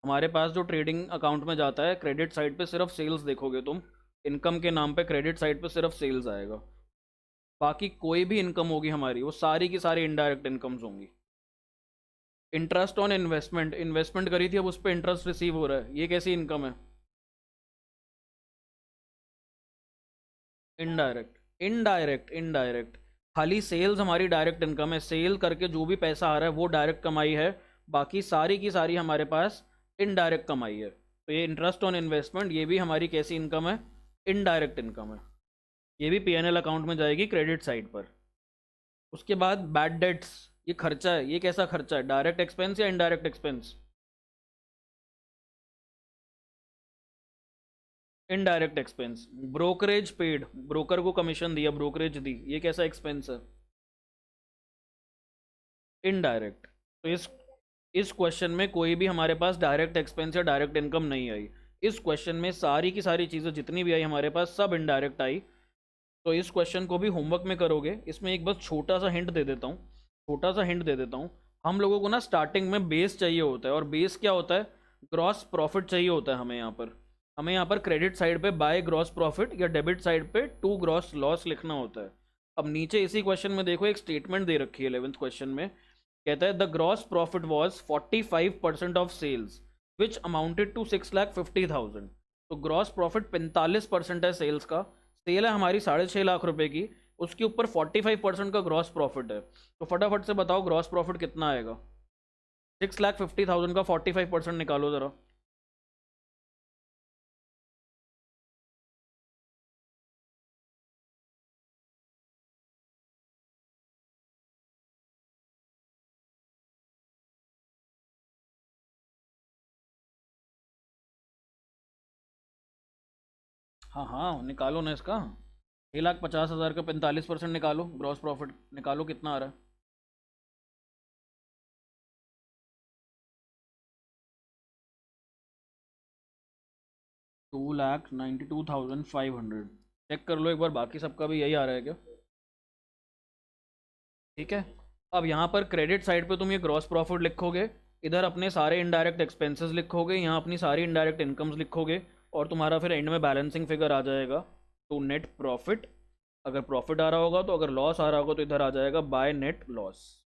हमारे पास जो ट्रेडिंग अकाउंट में जाता है, क्रेडिट साइड पे सिर्फ सेल्स देखोगे तुम। इनकम के नाम पे क्रेडिट साइड पे सिर्फ सेल्स आएगा। बाकी कोई भी इनकम होगी हमारी, वो सारी की सारी इनडायरेक्ट इनकम्स होंगी। इंटरेस्ट ऑन इन्वेस्टमेंट, इन्वेस्टमेंट करी थी, अब उस पर इंटरेस्ट रिसीव हो रहा है, ये कैसी इनकम है? Indirect, indirect, indirect. खाली सेल्स हमारी डायरेक्ट इनकम है, सेल करके जो भी पैसा आ रहा है वो डायरेक्ट कमाई है। बाकी सारी की सारी हमारे पास इनडायरेक्ट कमाई है। तो ये इंटरेस्ट ऑन इन्वेस्टमेंट, ये भी हमारी कैसी इनकम है? इनडायरेक्ट इनकम है। ये भी पीएनएल अकाउंट में जाएगी क्रेडिट साइड पर। उसके बाद बैड डेट्स, ये खर्चा है, ये कैसा खर्चा है? डायरेक्ट एक्सपेंस या indirect expense? Indirect expense. Brokerage paid, broker को कमीशन दिया, ब्रोकरेज दी, ये कैसा एक्सपेंस है? इनडायरेक्ट। तो इस क्वेश्चन में कोई भी हमारे पास डायरेक्ट एक्सपेंस या डायरेक्ट इनकम नहीं आई। इस क्वेश्चन में सारी की सारी चीज़ें जितनी भी आई हमारे पास सब इनडायरेक्ट आई। तो इस क्वेश्चन को भी होमवर्क में करोगे। इसमें एक बस छोटा सा हिंट दे देता हूँ, छोटा सा हिंट दे देता हूँ। हम लोगों को ना स्टार्टिंग में बेस चाहिए होता है, और बेस क्या होता है? ग्रॉस प्रॉफिट चाहिए होता है हमें यहाँ पर क्रेडिट साइड पे बाय ग्रॉस प्रॉफिट या डेबिट साइड पे टू ग्रॉस लॉस लिखना होता है। अब नीचे इसी क्वेश्चन में देखो, एक स्टेटमेंट दे रखी है 11th क्वेश्चन में। कहता है the gross profit was 45% of sales which amounted to 6,50,000। तो ग्रॉस प्रॉफिट 45% है सेल्स का। सेल है हमारी 6.5 लाख रुपए की, उसके ऊपर 45% का ग्रॉस प्रॉफिट है। तो फटाफट से बताओ ग्रॉस प्रॉफिट कितना आएगा? 6,50,000 का 45% निकालो जरा। हाँ हाँ, निकालो ना इसका। 6,50,000 का 45% निकालो, ग्रॉस प्रॉफिट निकालो कितना आ रहा है। 2,92,500। चेक कर लो एक बार, बाकी सबका भी यही आ रहा है क्या? ठीक है। अब यहाँ पर क्रेडिट साइड पे तुम ये ग्रॉस प्रॉफिट लिखोगे, इधर अपने सारे इनडायरेक्ट एक्सपेंसेस लिखोगे, यहाँ अपनी सारी इनडायरेक्ट इनकम्स लिखोगे, और तुम्हारा फिर एंड में बैलेंसिंग फिगर आ जाएगा। तो नेट प्रॉफिट, अगर प्रॉफिट आ रहा होगा तो, अगर लॉस आ रहा होगा तो इधर आ जाएगा बाय नेट लॉस।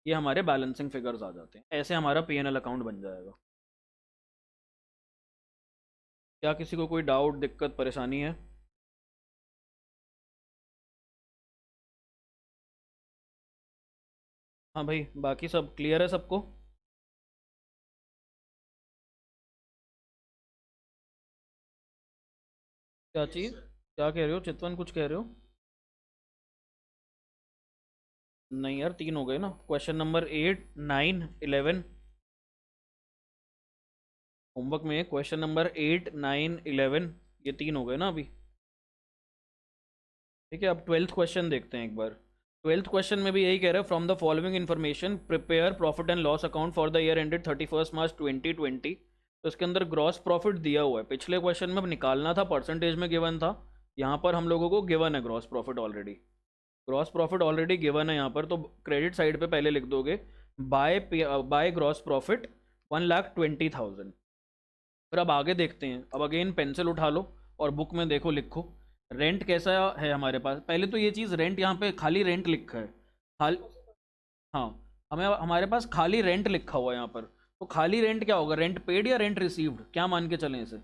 ये हमारे बैलेंसिंग फिगर्स आ जाते हैं, ऐसे हमारा P&L अकाउंट बन जाएगा। क्या किसी को कोई डाउट, दिक्कत, परेशानी है? हाँ भाई, बाकी सब क्लियर है सबको? क्या चीज़, क्या कह रहे हो चितवन, कुछ कह रहे हो? नहीं यार, 3 हो गए ना, क्वेश्चन नंबर 8, 9, 11। होमवर्क में क्वेश्चन नंबर 8, 9, 11, ये 3 हो गए ना अभी। ठीक है, अब 12th क्वेश्चन देखते हैं एक बार। 12th क्वेश्चन में भी यही कह रहे हैं, from the following information prepare profit and loss account for the year ended 31 March 2020। तो इसके अंदर ग्रॉस प्रॉफिट दिया हुआ है, पिछले क्वेश्चन में अब निकालना था, परसेंटेज में गिवन था। यहाँ पर हम लोगों को गिवन है gross profit already. Gross profit already given है यहाँ पर, तो क्रेडिट साइड पे पहले लिख दोगे बाय बाय ग्रॉस प्रॉफिट 1,20,000। फिर अब आगे देखते हैं, अब अगेन पेंसिल उठा लो और बुक में देखो, लिखो रेंट कैसा है हमारे पास। पहले तो ये चीज़ रेंट, यहाँ पे खाली रेंट लिखा है। खाली, हाँ, हमें हमारे पास खाली रेंट लिखा हुआ है यहाँ पर। तो खाली रेंट क्या होगा, रेंट पेड या रेंट रिसीव्ड, क्या मान के चलें इसे?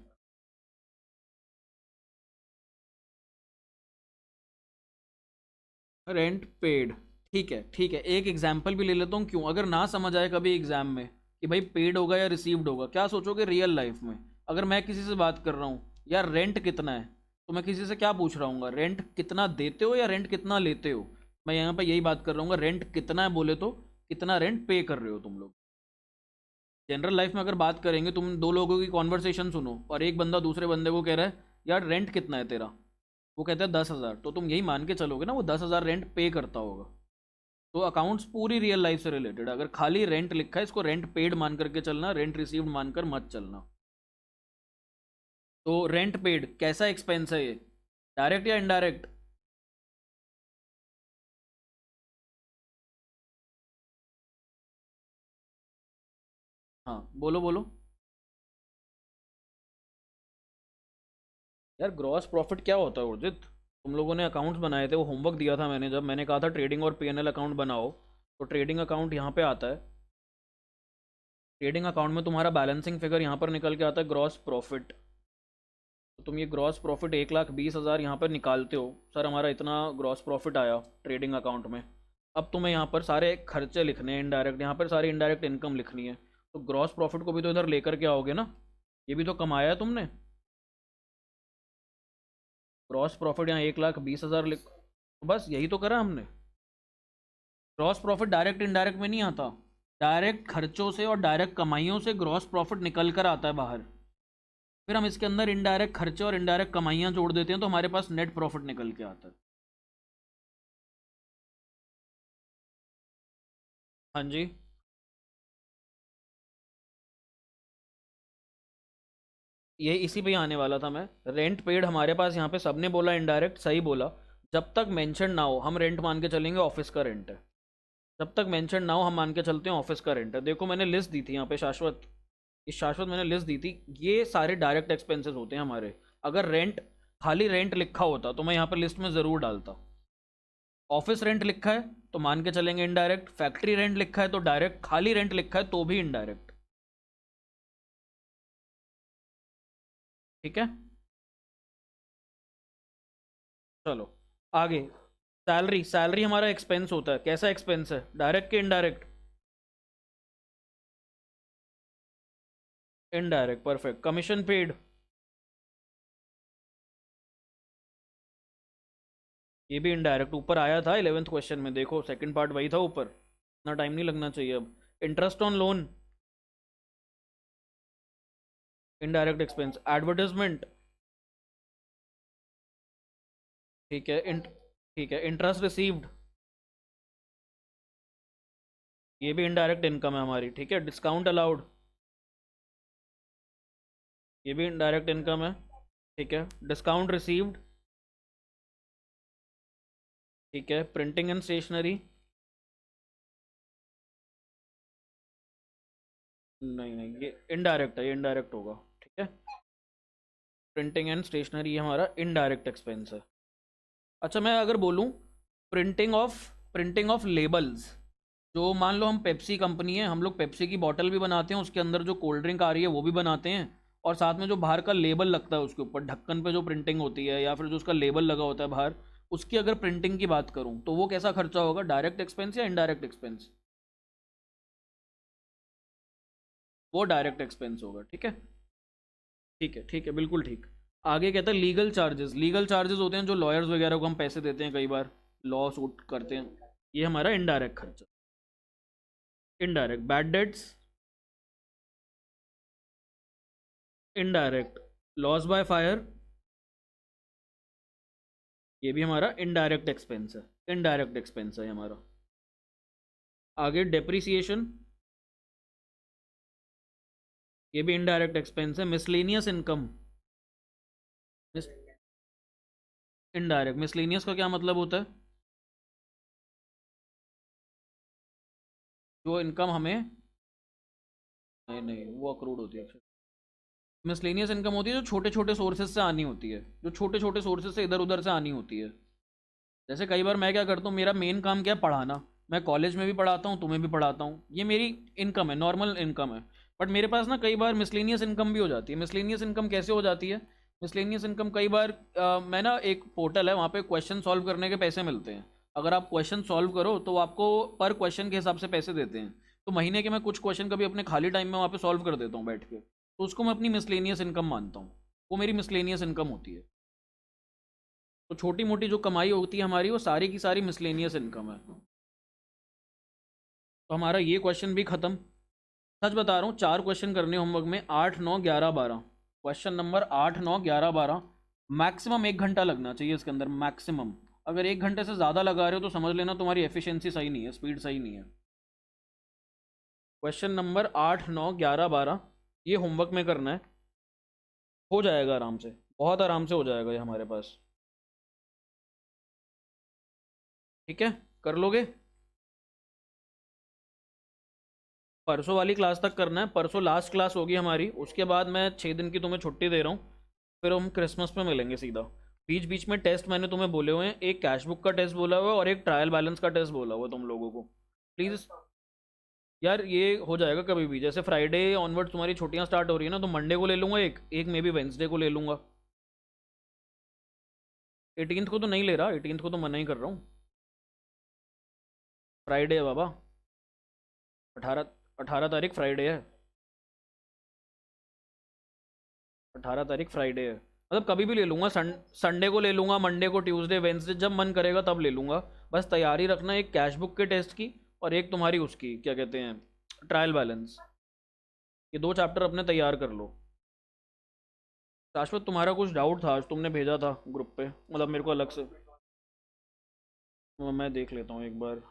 Rent paid. ठीक है ठीक है, एक एग्जाम्पल भी ले लेता हूँ, क्यों, अगर ना समझ आए कभी एग्जाम में कि भाई पेड होगा या रिसीव्ड होगा, क्या सोचोगे रियल लाइफ में? अगर मैं किसी से बात कर रहा हूँ, यार रेंट कितना है, तो मैं किसी से क्या पूछ रहा हूँ, रेंट कितना देते हो या रेंट कितना लेते हो? मैं यहाँ पे यही बात कर रहा हूँ, रेंट कितना है बोले तो कितना रेंट पे कर रहे हो तुम लोग। जनरल लाइफ में अगर बात करेंगे, तुम दो लोगों की कॉन्वर्सेशन सुनो और एक बंदा दूसरे बंदे को कह रहा है यार रेंट कितना है तेरा, वो कहता है 10,000, तो तुम यही मान के चलोगे ना वो 10,000 रेंट पे करता होगा। तो अकाउंट्स पूरी रियल लाइफ से रिलेटेड, अगर खाली रेंट लिखा है इसको रेंट पेड मान करके चलना, रेंट रिसीव्ड मानकर मत चलना। तो रेंट पेड कैसा एक्सपेंस है ये, डायरेक्ट या इनडायरेक्ट? हाँ बोलो बोलो। यार ग्रॉस प्रॉफिट क्या होता है उर्जित? तुम लोगों ने अकाउंट्स बनाए थे, वो होमवर्क दिया था मैंने, जब मैंने कहा था ट्रेडिंग और P&L अकाउंट बनाओ, तो ट्रेडिंग अकाउंट यहाँ पे आता है। ट्रेडिंग अकाउंट में तुम्हारा बैलेंसिंग फिगर यहाँ पर निकल के आता है ग्रॉस प्रॉफिट। तो तुम ये ग्रॉस प्रॉफिट 1,20,000 यहाँ पर निकालते हो, सर हमारा इतना ग्रॉस प्रॉफिट आया ट्रेडिंग अकाउंट में। अब तुम्हें यहाँ पर सारे खर्चे लिखने हैं इनडायरेक्ट, यहाँ पर सारी इनडायरेक्ट इनकम लिखनी है। तो ग्रॉस प्रॉफिट को भी तो इधर लेकर के आओगे ना, ये भी तो कमाया है तुमने। ग्रॉस प्रॉफिट यहाँ 1,20,000 लिख, तो बस यही तो करा हमने। ग्रॉस प्रॉफिट डायरेक्ट इनडायरेक्ट में नहीं आता, डायरेक्ट खर्चों से और डायरेक्ट कमाइयों से ग्रॉस प्रॉफिट निकल कर आता है बाहर। फिर हम इसके अंदर इनडायरेक्ट खर्चे और इनडायरेक्ट कमाइयाँ जोड़ देते हैं, तो हमारे पास नेट प्रॉफिट निकल के आता है। हाँ जी। ये इसी पे ही आने वाला था मैं। रेंट पेड हमारे पास यहाँ पे सबने बोला इनडायरेक्ट, सही बोला। जब तक मेंशन ना हो हम रेंट मान के चलेंगे ऑफिस का रेंट है। जब तक मेंशन ना हो हम मान के चलते हैं ऑफिस का रेंट है। देखो मैंने लिस्ट दी थी यहाँ पे शाश्वत, इस शाश्वत मैंने लिस्ट दी थी, ये सारे डायरेक्ट एक्सपेंसेस होते हैं हमारे। अगर रेंट, खाली रेंट लिखा होता तो मैं यहाँ पर लिस्ट में ज़रूर डालता। ऑफिस रेंट लिखा है तो मान के चलेंगे इनडायरेक्ट, फैक्ट्री रेंट लिखा है तो डायरेक्ट, खाली रेंट लिखा है तो भी इनडायरेक्ट। ठीक है, चलो आगे। सैलरी, सैलरी हमारा एक्सपेंस होता है, कैसा एक्सपेंस है, डायरेक्ट के indirect? Indirect, perfect. Commission paid, ये भी इनडायरेक्ट, ऊपर आया था 11th क्वेश्चन में, देखो सेकंड पार्ट वही था ऊपर, इतना टाइम नहीं लगना चाहिए अब। Interest on loan, indirect expense. Advertisement, ठीक है ठीक है, इंटरेस्ट रिसीव्ड, ये भी इनडायरेक्ट इनकम है हमारी। ठीक है, डिस्काउंट अलाउड, ये भी इनडायरेक्ट इनकम है। ठीक है, डिस्काउंट रिसीव्ड। ठीक है, प्रिंटिंग एंड स्टेशनरी, नहीं नहीं, ये इनडायरेक्ट है, ये इनडायरेक्ट होगा। ठीक है, प्रिंटिंग एंड स्टेशनरी हमारा इनडायरेक्ट एक्सपेंस है। अच्छा, मैं अगर बोलूँ प्रिंटिंग ऑफ लेबल्स, जो मान लो हम पेप्सी कंपनी है, हम लोग पेप्सी की बॉटल भी बनाते हैं, उसके अंदर जो कोल्ड ड्रिंक आ रही है वो भी बनाते हैं, और साथ में जो बाहर का लेबल लगता है उसके ऊपर ढक्कन पे जो प्रिंटिंग होती है, या फिर जो उसका लेबल लगा होता है बाहर, उसकी अगर प्रिंटिंग की बात करूँ तो वो कैसा खर्चा होगा, डायरेक्ट एक्सपेंस या इनडायरेक्ट एक्सपेंस? वो डायरेक्ट एक्सपेंस होगा। ठीक है, ठीक है, ठीक है, बिल्कुल ठीक। आगे कहता है लीगल चार्जेस, लीगल चार्जेस होते हैं जो लॉयर्स वगैरह को हम पैसे देते हैं, कई बार लॉ सूट करते हैं, ये हमारा इनडायरेक्ट खर्चा। Indirect bad debts, indirect loss by fire, ये भी हमारा इनडायरेक्ट एक्सपेंस है, इनडायरेक्ट एक्सपेंस है ये हमारा। आगे डेप्रिसिएशन, ये भी इनडायरेक्ट एक्सपेंस है। Miscellaneous income, miss indirect, miscellaneous का क्या मतलब होता है? जो इनकम हमें, नहीं नहीं, वो अक्रूड होती है। मिसलेनियस इनकम होती है जो छोटे छोटे सोर्सेज से आनी होती है, जो छोटे छोटे सोर्सेज से इधर उधर से आनी होती है। जैसे कई बार मैं क्या करता हूँ, मेरा मेन काम क्या है, पढ़ाना, मैं कॉलेज में भी पढ़ाता हूँ, तुम्हें भी पढ़ाता हूँ, ये मेरी इनकम है, नॉर्मल इनकम है। बट मेरे पास ना कई बार मिसलेनियस इनकम भी हो जाती है। मिसलेनियस इनकम कैसे हो जाती है? मिसलेनियस इनकम कई बार मैं ना, एक पोर्टल है वहाँ पे क्वेश्चन सॉल्व करने के पैसे मिलते हैं। अगर आप क्वेश्चन सॉल्व करो तो आपको पर क्वेश्चन के हिसाब से पैसे देते हैं। तो महीने के मैं कुछ क्वेश्चन कभी अपने खाली टाइम में वहाँ पे सॉल्व कर देता हूँ बैठ के, तो उसको मैं अपनी मिसलेनियस इनकम मानता हूँ। वो मेरी मिसलेनियस इनकम होती है। तो छोटी मोटी जो कमाई होती है हमारी, वो सारी की सारी मिसलेनियस इनकम है। तो हमारा ये क्वेश्चन भी खत्म। सच बता रहा हूँ, 4 क्वेश्चन करने होमवर्क में, 8 9 11 12, क्वेश्चन नंबर 8 9 11 12, मैक्सिमम 1 घंटा लगना चाहिए इसके अंदर, मैक्सिमम। अगर 1 घंटे से ज़्यादा लगा रहे हो तो समझ लेना तुम्हारी एफिशिएंसी सही नहीं है, स्पीड सही नहीं है। क्वेश्चन नंबर 8 9 11 12, ये होमवर्क में करना है। हो जाएगा आराम से, बहुत आराम से हो जाएगा ये हमारे पास। ठीक है, कर लोगे? परसों वाली क्लास तक करना है, परसों लास्ट क्लास होगी हमारी, उसके बाद मैं 6 दिन की तुम्हें छुट्टी दे रहा हूँ। फिर हम क्रिसमस पे मिलेंगे सीधा। बीच बीच में टेस्ट मैंने तुम्हें बोले हुए हैं, एक कैश बुक का टेस्ट बोला हुआ है और एक ट्रायल बैलेंस का टेस्ट बोला हुआ है तुम लोगों को। प्लीज़ यार, ये हो जाएगा कभी भी, जैसे फ्राइडे ऑनवर्ड तुम्हारी छुट्टियां स्टार्ट हो रही है ना, तो मंडे को ले लूँगा, एक एक मे बी वेंसडे को ले लूँगा। 18th को तो नहीं ले रहा, 18th को तो मना ही कर रहा हूँ। फ्राइडे है बाबा, 18 तारीख फ्राइडे है, 18 तारीख फ्राइडे है। मतलब कभी भी ले लूँगा, संडे को ले लूँगा, मंडे को, ट्यूसडे, वेंसडे, जब मन करेगा तब ले लूँगा। बस तैयारी रखना एक कैश बुक के टेस्ट की, और एक तुम्हारी उसकी क्या कहते हैं, ट्रायल बैलेंस। ये 2 चैप्टर अपने तैयार कर लो। शाश्वत, तुम्हारा कुछ डाउट था आज, तुमने भेजा था ग्रुप पे, मतलब मेरे को अलग से। मैं देख लेता हूँ एक बार।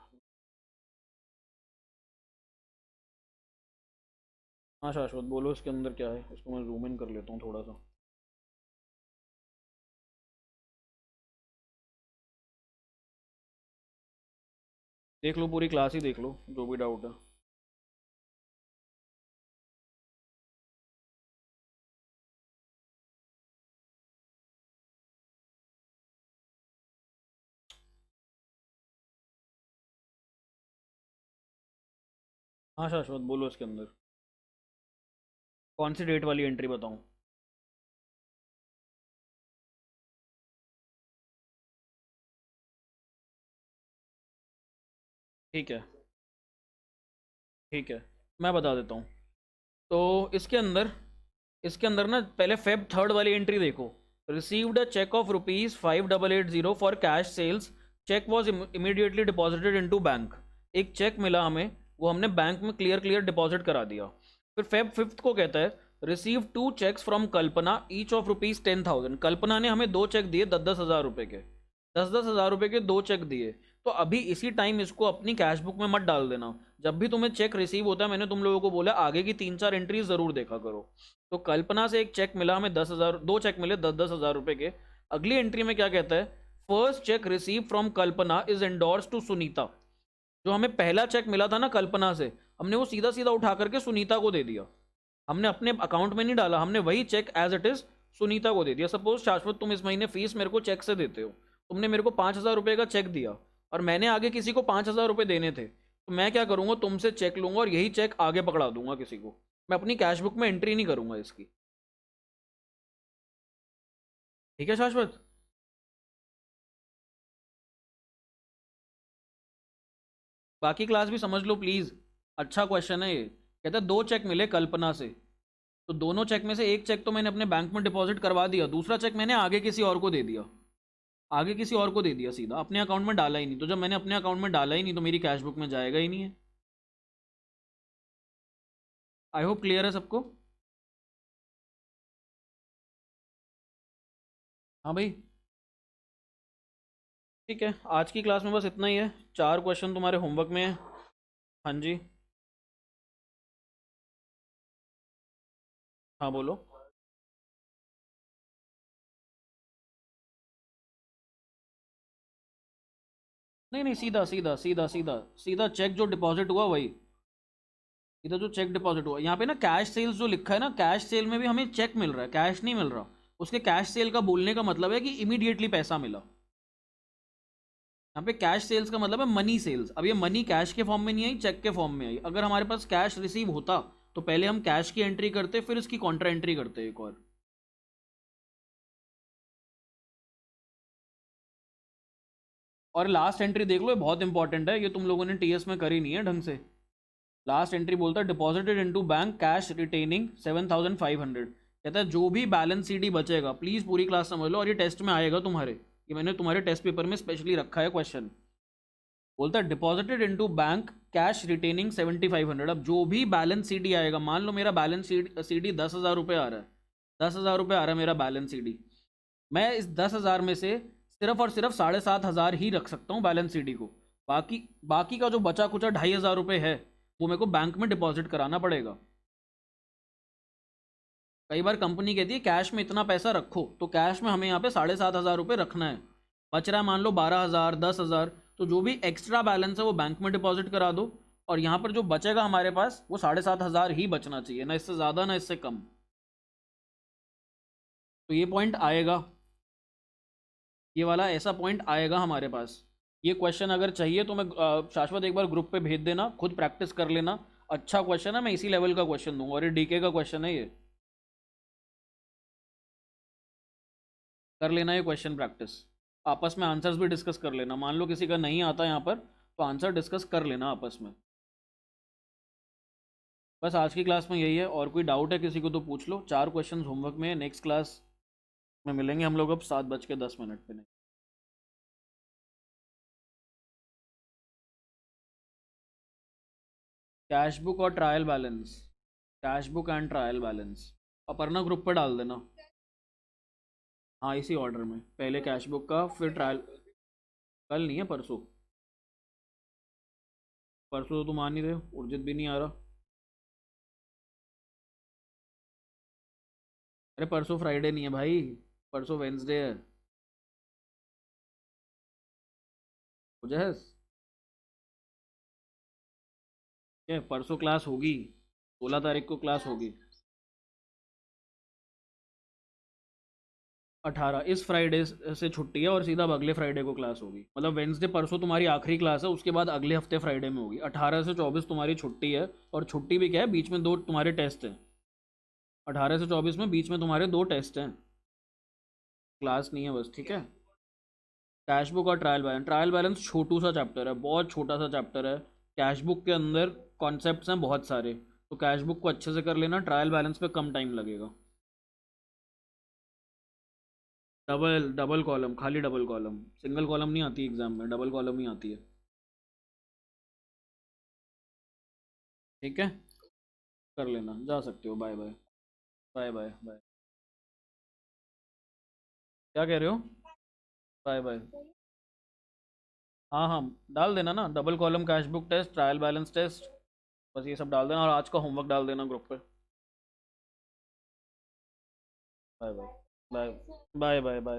हाँ शाश्वत, बोलो इसके अंदर क्या है, इसको मैं जूम इन कर लेता हूँ थोड़ा सा। देख लो, पूरी क्लास ही देख लो, जो भी डाउट है। हाँ शाश्वत, बोलो इसके अंदर कौन सी डेट वाली एंट्री बताऊँ? ठीक है, ठीक है, मैं बता देता हूँ। तो इसके अंदर ना, पहले Feb 3 वाली एंट्री देखो। Received a cheque of ₹5880 for cash sales, cheque was immediately deposited into bank. एक चेक मिला हमें, वो हमने बैंक में क्लियर क्लियर डिपॉजिट करा दिया। फिर Feb 5 को कहता है, receive 2 cheques from Kalpana each of ₹10,000। Kalpana ने हमें 2 चेक दिए 10-10 हज़ार रुपये के। 10-10 हज़ार रुपए के 2 चेक दिए। तो अभी इसी टाइम इसको अपनी कैश बुक में मत डाल देना। जब भी तुम्हें चेक रिसीव होता है, मैंने तुम लोगों को बोला आगे की 3-4 एंट्री ज़रूर देखा करो। तो कल्पना से एक चेक मिला हमें 10 हज़ार, 2 चेक मिले 10-10 हज़ार रुपए के। अगली एंट्री में क्या कहता है, first cheque receive from Kalpana is endorse to Sunita. जो हमें पहला चेक मिला था ना कल्पना से, हमने वो सीधा सीधा उठा करके सुनीता को दे दिया। हमने अपने अकाउंट में नहीं डाला, हमने वही cheque as it is Sunita को दे दिया। सपोज शाश्वत, तुम इस महीने फीस मेरे को चेक से देते हो, तुमने मेरे को 5 हज़ार रुपये का चेक दिया, और मैंने आगे किसी को 5 हज़ार रुपये देने थे, तो मैं क्या करूंगा, तुमसे चेक लूंगा और यही चेक आगे पकड़ा दूंगा किसी को। मैं अपनी कैश बुक में एंट्री नहीं करूंगा इसकी। ठीक है शाश्वत? बाकी क्लास भी समझ लो प्लीज। अच्छा क्वेश्चन है ये। कहता है 2 चेक मिले कल्पना से, तो दोनों चेक में से एक चेक तो मैंने अपने बैंक में डिपॉजिट करवा दिया, दूसरा चेक मैंने आगे किसी और को दे दिया। आगे किसी और को दे दिया सीधा, अपने अकाउंट में डाला ही नहीं। तो जब मैंने अपने अकाउंट में डाला ही नहीं, तो मेरी कैश बुक में जाएगा ही नहीं है। आई होप क्लियर है सबको। हाँ भाई। ठीक है, आज की क्लास में बस इतना ही है। 4 क्वेश्चन तुम्हारे होमवर्क में है। हाँ जी। हाँ बोलो। नहीं नहीं, सीधा सीधा सीधा सीधा सीधा चेक जो डिपॉजिट हुआ वही। सीधा जो चेक डिपॉजिट हुआ, यहाँ पे ना कैश सेल्स जो लिखा है ना, कैश सेल में भी हमें चेक मिल रहा है, कैश नहीं मिल रहा। उसके कैश सेल का बोलने का मतलब है कि इमीडिएटली पैसा मिला। यहाँ पे कैश सेल्स का मतलब है मनी सेल्स। अब ये मनी कैश के फॉर्म में नहीं आई, चेक के फॉर्म में आई। अगर हमारे पास कैश रिसीव होता, तो पहले हम कैश की एंट्री करते, फिर इसकी कॉन्ट्रा एंट्री करते एक और। और लास्ट एंट्री देख लो, ये बहुत इंपॉर्टेंट है, ये तुम लोगों ने टीएस में करी नहीं है ढंग से। लास्ट एंट्री बोलता है deposited into bank cash retaining 7,500। कहता है जो भी बैलेंस सीडी बचेगा, प्लीज पूरी क्लास समझ लो, और ये टेस्ट में आएगा तुम्हारे, ये मैंने तुम्हारे टेस्ट पेपर में स्पेशली रखा है क्वेश्चन। बोलता है deposited into bank cash retaining 7,500। अब जो भी बैलेंस सीडी आएगा, मान लो मेरा बैलेंस सीडी 10 हज़ार रुपये आ रहा है, 10 हज़ार रुपये आ रहा है मेरा बैलेंस सीडी। मैं इस 10 हज़ार में से सिर्फ और सिर्फ 7,500 ही रख सकता हूँ बैलेंस सीडी को। बाकी बाकी का जो बचा कुचा 2,500 रुपये है, वो मेरे को बैंक में डिपॉजिट कराना पड़ेगा। कई बार कंपनी कहती है कैश में इतना पैसा रखो, तो कैश में हमें यहाँ पे 7,500 रुपये रखना है। बच रहा है मान लो 12,000, 10,000, तो जो भी एक्स्ट्रा बैलेंस है वो बैंक में डिपॉजिट करा दो। और यहाँ पर जो बचेगा हमारे पास, वो 7,500 ही बचना चाहिए, ना इससे ज़्यादा ना इससे कम। तो ये पॉइंट आएगा, ये वाला ऐसा पॉइंट आएगा हमारे पास। ये क्वेश्चन अगर चाहिए तो मैं शाश्वत एक बार ग्रुप पे भेज देना, खुद प्रैक्टिस कर लेना। अच्छा क्वेश्चन है, मैं इसी लेवल का क्वेश्चन दूंगा, और ये डीके का क्वेश्चन है ये। कर लेना ये क्वेश्चन प्रैक्टिस। आपस में आंसर्स भी डिस्कस कर लेना, मान लो किसी का नहीं आता यहाँ पर, तो आंसर डिस्कस कर लेना आपस में। बस आज की क्लास में यही है, और कोई डाउट है किसी को तो पूछ लो। 4 क्वेश्चन होमवर्क में है। नेक्स्ट क्लास में मिलेंगे हम लोग अब 7:10 पे। कैश बुक और trial balance, cash book and trial balance Aparna group पे डाल देना। हाँ इसी ऑर्डर में, पहले कैश बुक का फिर ट्रायल। कल नहीं है, परसों। परसों तो तुम आ नहीं रहे हो, उर्जित भी नहीं आ रहा। अरे परसों फ्राइडे नहीं है भाई, परसों वेंसडे है। मुझे क्या, परसों क्लास होगी, 16 तारीख को क्लास होगी। 18 इस फ्राइडे से छुट्टी है, और सीधा अब अगले फ्राइडे को क्लास होगी। मतलब वेंसडे परसों तुम्हारी आखिरी क्लास है, उसके बाद अगले हफ्ते फ्राइडे में होगी। 18 से 24 तुम्हारी छुट्टी है, और छुट्टी भी क्या है, बीच में 2 तुम्हारे टेस्ट हैं। 18 से 24 में बीच में तुम्हारे 2 टेस्ट हैं, क्लास नहीं है बस, ठीक है। कैश बुक और ट्रायल बैलेंस छोटू सा चैप्टर है, बहुत छोटा सा चैप्टर है। कैश बुक के अंदर कॉन्सेप्ट्स हैं बहुत सारे, तो कैश बुक को अच्छे से कर लेना, ट्रायल बैलेंस पे कम टाइम लगेगा। डबल डबल कॉलम, खाली डबल कॉलम, सिंगल कॉलम नहीं आती एग्जाम में, डबल कॉलम ही आती है। ठीक है, कर लेना, जा सकते हो। Bye bye. Bye bye bye. क्या कह रहे हो? Bye bye. हाँ हाँ, डाल देना ना, double column cash book test, trial balance test, बस ये सब डाल देना, और आज का होमवर्क डाल देना ग्रुप पे। Bye bye. Bye bye bye bye.